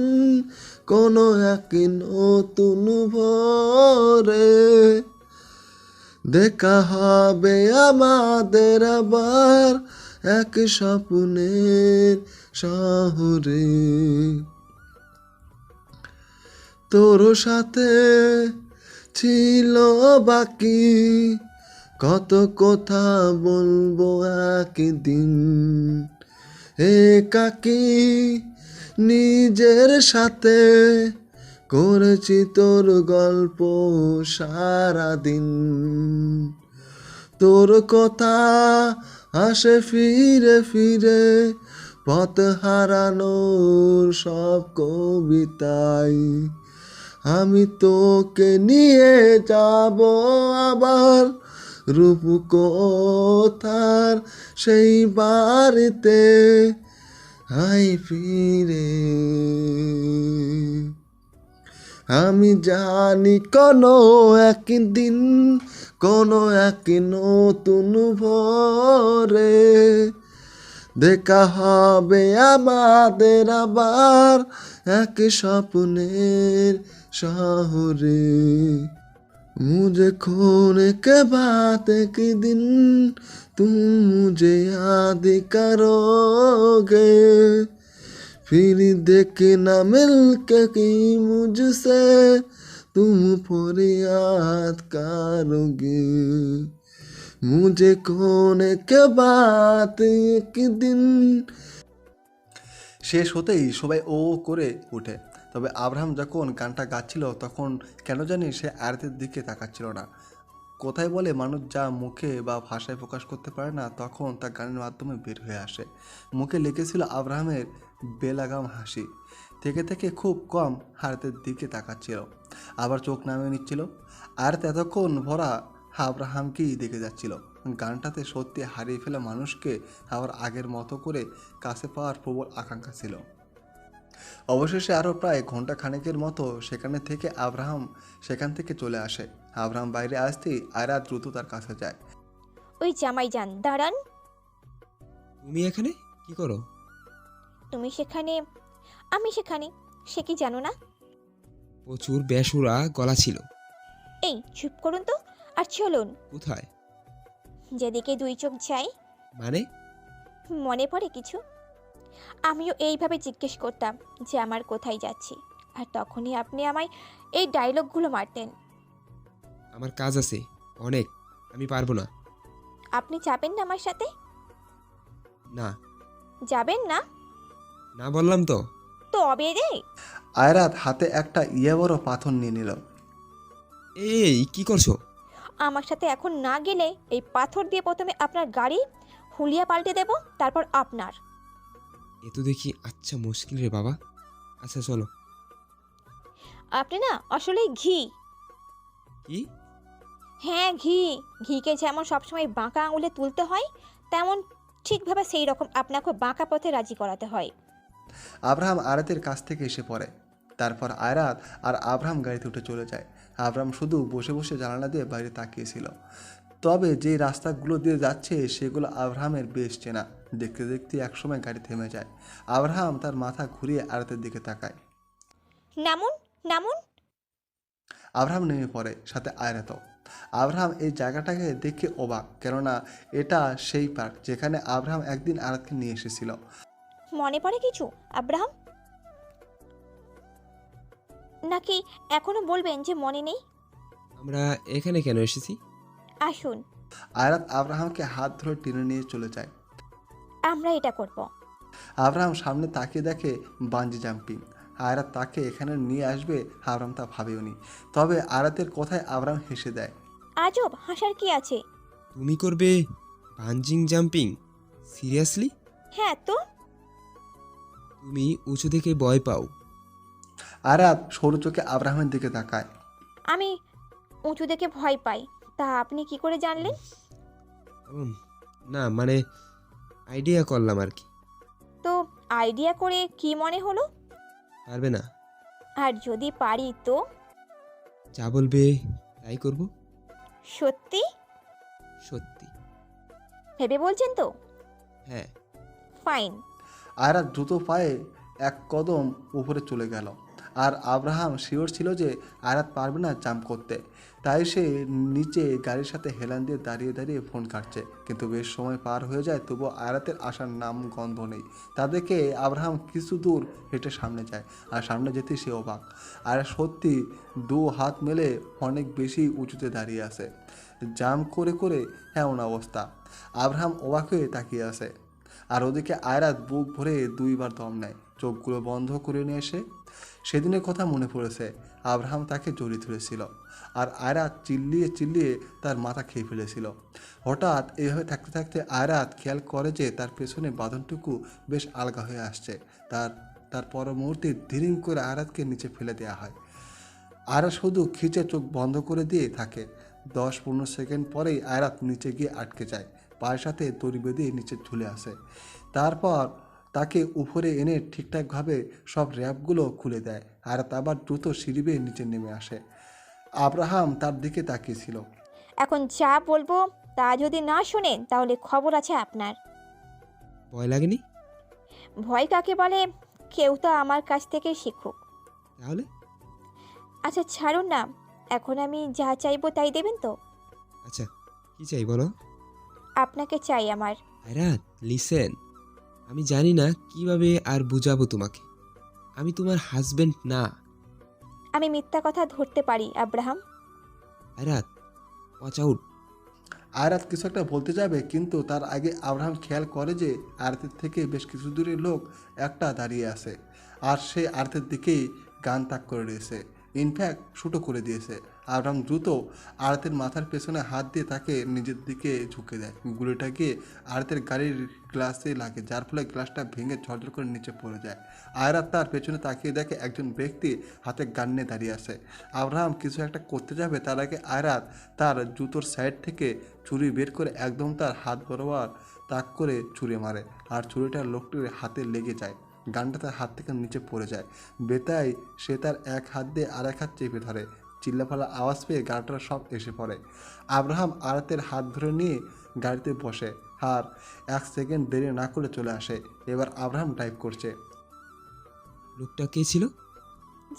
কোনো এক নতুন ভোরে দেখা হবে আমাদের আবার এক স্বপ্নের শহরে। তোর সাথে ছিল বাকি কত কথা বলবো একদিন, একাকি নিজের সাথে করেছি তোর গল্প সারাদিন। তোর কথা আসে ফিরে ফিরে পথ হারানোর সব কবিতায়। আমি তোকে নিয়ে যাব আবার রূপকথার সেই বাড়িতে, আই ফিরে। আমি জানি কোনো একদিন, কোনো এক নতুন ভোরে দেখা হবে আমাদের আবার এক স্বপ্নের শহরে। मुझे खोने के बाद एक दिन तुम मुझे याद करोगे, फिर देखना मिल के कि मुझसे तुम फरियाद करोगे। मुझे खोने के बाद एक दिन। শেষ হতেই সবাই ও করে উঠে। তবে আব্রাহাম যখন গানটা গাচ্ছিল তখন কেন জানি সে আয়াতের দিকে তাকাচ্ছিল না। কোথায় বলে মানুষ যা মুখে বা ভাষায় প্রকাশ করতে পারে না, তখন তা গানের মাধ্যমে বের হয়ে আসে। মুখে লেগেছিল আব্রাহামের বেলাগাম হাসি। থেকে থেকে খুব কম আয়াতের দিকে তাকাচ্ছিল, আবার চোখ নামিয়ে নিচ্ছিল। আয়াত এতক্ষণ ভরা আব্রাহামকেই দেখে যাচ্ছিল। গানটাতে সত্যি হারিয়ে ফেলা মানুষকে আবার আগের মতো করে কাছে পাওয়ার প্রবল আকাঙ্ক্ষা ছিল। অবশেষে আরও প্রায় ঘন্টা খানেকের মতো সেখান থেকে চলে আসে। আব্রাহাম বাইরে আসতেই আয়রা দ্রুত তার কাছে যায়। ওই জামাই যান, দাঁড়ান। তুমি এখানে কি করো? তুমি সেখানে, আমি সেখানে, সে কি জানো না? প্রচুর বেসুরা গলা ছিল। এই চুপ করুন তো, আর চলুন। কোথায়? যেদিকে দুই চোখ যায়। মানে? মনে পড়ে কিছু? আমিও এইভাবে জিজ্ঞেস করতাম যে আমার কোথায় যাচ্ছি, আর তখনই আপনি আমায় এই ডায়লগগুলো মারতেন। আমার কাজ আছে অনেক, আমি পারবো না। আপনি যাবেন না আমার সাথে? না। যাবেন না? না বললাম তো। তবে রে। আয়রাত হাতে একটা বড় পাথর নিয়ে নিল। এই কি করছো? আমার সাথে এখন না গেলে এই পাথর দিয়ে প্রথমে আপনার গাড়ি হুলিয়া পাল্টে দেব, তারপর আপনার। এ তো দেখি আচ্ছা মুশকিল রে বাবা। আচ্ছা চলো। আপনি না আসলেই ঘি। কি? হ্যাঁ ঘি। ঘিকে যেমন সবসময় বাঁকা আঙুলে তুলতে হয়, তেমন ঠিকভাবে সেই রকম আপনাকে বাঁকা পথে রাজি করাতে হয়। আব্রাহাম আয়ারাতের কাছ থেকে এসে পড়ে। তারপর আয়রাত আর আব্রাহাম গাড়িতে উঠে চলে যায়। আব্রাহাম শুধু বসে বসে জানালা দিয়ে বাইরে তাকিয়েছিল। তবে যে রাস্তাগুলো দিয়ে যাচ্ছে সেগুলো আব্রাহামের বেশ চেনা। দেখতে দেখতে একসময় গাড়ি থেমে যায়। আব্রাহাম তার মাথা ঘুরিয়ে আয়ারাতের দিকে তাকায়। নামুন নামুন। আব্রাহাম নেমে পড়ে, সাথে আয়রাতও। আব্রাহাম এই জায়গাটাকে দেখে অবাক, কেননা এটা সেই পার্ক যেখানে আব্রাহাম একদিন আয়ারাতকে নিয়ে এসেছিল। মনে পড়ে কিছু আব্রাহাম? নাকি এখনো বলবেন যে মনে নেই? আমরা এখানে কেন এসেছি? আসুন। আয়রাত আব্রাহামকে হাত ধরে টেনে নিয়ে চলে যায়। আমরা এটা করব। আব্রাহাম সামনে তাকিয়ে দেখে বাঞ্জি জাম্পিং। আয়রাত তাকে এখানে নিয়ে আসবে আব্রাহাম তা ভাবেওনি। তবে আয়রাতের কথায় আব্রাহাম হেসে দেয়। আজব, হাসার কি আছে? তুমি করবে বাঞ্জিং জাম্পিং? সিরিয়াসলি? হ্যাঁ তো। তুমি উঁচু থেকে ভয় পাও? আয়রাত সরু চোখে আব্রাহামের দিকে তাকায়। আমি উঁচু দেখে ভয় পাই, তা আপনি কি করে জানলেন? না মানে আইডিয়া করলাম আর কি। তো আইডিয়া করে কি মনে হলো? পারবে না। আর যদি পারি তো? যা বলবে তাই করব। সত্যি? সত্যি। ভেবে বলছেন তো? হ্যাঁ। ফাইন। আয়রাত দ্রুত পায়ে এক কদম উপরে চলে গেল। আর আব্রাহাম শিওর ছিল যে আয়রাত পারবে না জাম্প করতে। তাই সে নিচে গাড়ির সাথে হেলান দিয়ে দাঁড়িয়ে দাঁড়িয়ে ফোন কাটছে। কিন্তু বেশ সময় পার হয়ে যায়, তবুও আয়রাতের আসার নাম গন্ধ নেই। তাদেরকে আব্রাহাম কিছু দূর হেঁটে সামনে যায়। আর সামনে যেতে সে অবাক। আর সত্যি দু হাত মেলে অনেক বেশি উঁচুতে দাঁড়িয়ে আছে। জাম্প করে করে এমন অবস্থা। আব্রাহাম অবাক হয়ে তাকিয়ে আছে। আর ওদিকে আয়রাত বুক ভরে দুইবার দম নেয়, চোখগুলো বন্ধ করে নিয়ে এসে। সেদিনের কথা মনে পড়েছে। আব্রাহাম তাকে জড়িয়ে ধরেছিল আর আয়রাত চিল্লিয়ে চিল্লিয়ে তার মাথা খেয়ে ফেলেছিল। হঠাৎ এইভাবে থাকতে থাকতে আয়রাত খেয়াল করে যে তার পেছনে বাঁধনটুকু বেশ আলগা হয়ে আসছে। তার পর মুহূর্তে ধীরিং করে আয়রাতকে নিচে ফেলে দেওয়া হয়। আয়রা শুধু খিচে চোখ বন্ধ করে দিয়ে থাকে। 10-15 সেকেন্ড পরেই আয়রাত নিচে গিয়ে আটকে যায়। পায়ের সাথে দড়ি বেঁধে নিচে ঝুলে আসে। তারপর তাকে উপরে এনে ঠিকঠাকভাবে সব র্যাপগুলো খুলে দেয়। আর আবার দ্রুত সিঁড়ি বেয়ে নিচে নেমে আসে। আব্রাহাম তার দিকে তাকিয়েছিল। এখন যা বলবো তা যদি না শোনেন তাহলে খবর আছে আপনার। ভয় লাগেনি? ভয় কাকে বলে কেউ তো আমার কাছ থেকে শিখুক। তাহলে? আচ্ছা ছাড়ুন না, এখন আমি যা চাইবো তাই দেবেন তো? আচ্ছা কি চাই বলো? আপনাকে চাই আমার। আয়রাত লিসেন, আমি জানি না কিভাবে আর বুঝাবো তোমাকে। আমি তোমার হাজবেন্ড না। আমি মিথ্যা কথা ধরতে পারি Abraham. Ayrat watch out. Ayrat কিছু একটা বলতে যাবে, কিন্তু তার আগে আব্রাহাম খেয়াল করে যে আয়াতের থেকে বেশ কিছু দূরে লোক একটা দাঁড়িয়ে আছে। আর সে আয়াতের দিকেই গান তাক করে রয়েছে, ইনফ্যাক্ট শুটও করে দিয়েছে। আব্রাহাম দ্রুত আয়াতের মাথার পেছনে হাত দিয়ে তাকে নিজের দিকে ঝুঁকে দেয়। গুলিটা গিয়ে আয়াতের গাড়ির গ্লাসে লাগে, যার ফলে গ্লাসটা ভেঙে ঝরঝর করে নিচে পড়ে যায়। আয়রাত তার পেছনে তাকিয়ে দেখে একজন ব্যক্তি হাতে গান নিয়ে দাঁড়িয়ে আছে। আব্রাহাম কিছু একটা করতে যাবে, তার আগে আয়রাত তার জুতোর সাইড থেকে ছুরি বের করে একদম তার হাত বরাবর তাক করে ছুরি মারে। আর ছুরিটা লোকটির হাতে লেগে যায়। গানটা তার হাত থেকে নিচে পড়ে যায়। বেতায় সে তার এক হাত দিয়ে আর এক হাত চেপে ধরে। চিল্লাফালা আওয়াজ পেয়ে গাড়িটা সব এসে পড়ে। আব্রাহাম আয়াতের হাত ধরে নিয়ে গাড়িতে বসে আর 1 সেকেন্ড দেরি না করে চলে আসে। এবার আব্রাহাম ড্রাইভ করছে। লোকটা কে ছিল?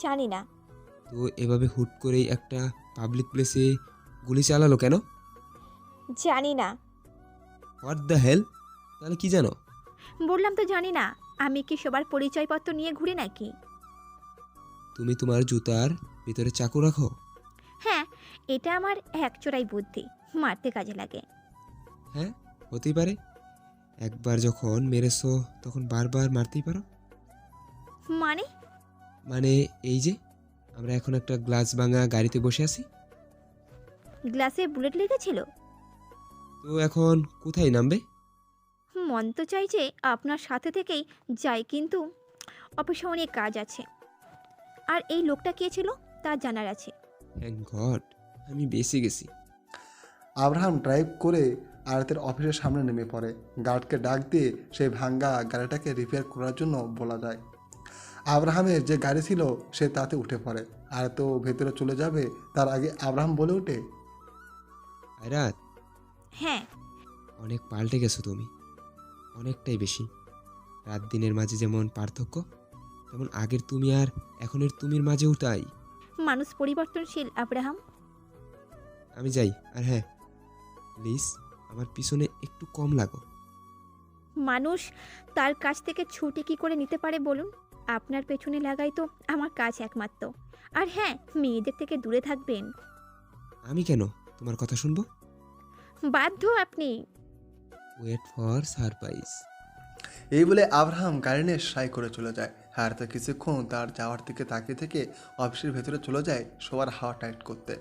জানি না। তো এভাবে হুট করেই একটা পাবলিক প্লেসে গুলি চালালো কেন? জানি না। What the hell? তাহলে কি জানো? বললাম তো জানি না। আমি কি সবার পরিচয়পত্র নিয়ে ঘুরি নাকি? তুমি তোমার জুতার ভিতরে চাকু রাখো? হ্যাঁ, এটা আমার একচোরাই বুদ্ধি, মারতে কাজে লাগে। হ্যাঁ, হতেই পারে। একবার যখন মেরেছো তখন বারবার মারতেই পারো। মানে? মানে এই যে আমরা এখন একটা গ্লাস ভাঙা গাড়িতে বসে আছি, গ্লাসে বুলেট লেগেছিল। তো এখন কোথায় নামবে? মন তো চাইছে আপনার সাথে থেকেই যাই, কিন্তু অফিসে অনেক কাজ আছে। আর এই লোকটা কে ছিল তা জানার আছে। থ্যাংক গড, আমি বেঁচে গেছি। আব্রাহাম ড্রাইভ করে আয়াতের অফিসের সামনে নেমে পড়ে। গার্ডকে ডাক দিয়ে সেই ভাঙ্গা গাড়িটাকে রিপেয়ার করার জন্য বলা যায়। আব্রাহামের যে গাড়ি ছিল সে তাতে উঠে পড়ে। আয়াত ভেতরে চলে যাবে তার আগে আব্রাহাম বলে ওঠে, আয়রাত, হ্যাঁ, অনেক পাল্টে গেছো তুমি, অনেকটাই বেশি। রাত দিনের মাঝে যেমন পার্থক্য, তেমন আগের তুমি আর এখনের তুমির মাঝেও তাই। মানুষ পরিবর্তনশীল আব্রাহাম। আমি যাই, আর হ্যাঁ প্লিজ আমার পিছনে একটু কম লাগো। মানুষ তার কাছ থেকে ছুটি কি করে নিতে পারে বলুন? আপনার পেছনে লাগাই তো আমার কাজ একমাত্র। আর হ্যাঁ, মেয়েদের থেকে দূরে থাকবেন। আমি কেন তোমার কথা শুনবো? বাধ্য আপনি। Wait for surprise. এই বলে আব্রাহাম গাড়ি নিয়ে সাই করে চলে যায়। আর তো কিছুক্ষণ তার যাওয়ার দিকে তাকিয়ে থেকে অফিসের ভেতরে চলে যায় শোয়ার হাওয়া টাইট করতে।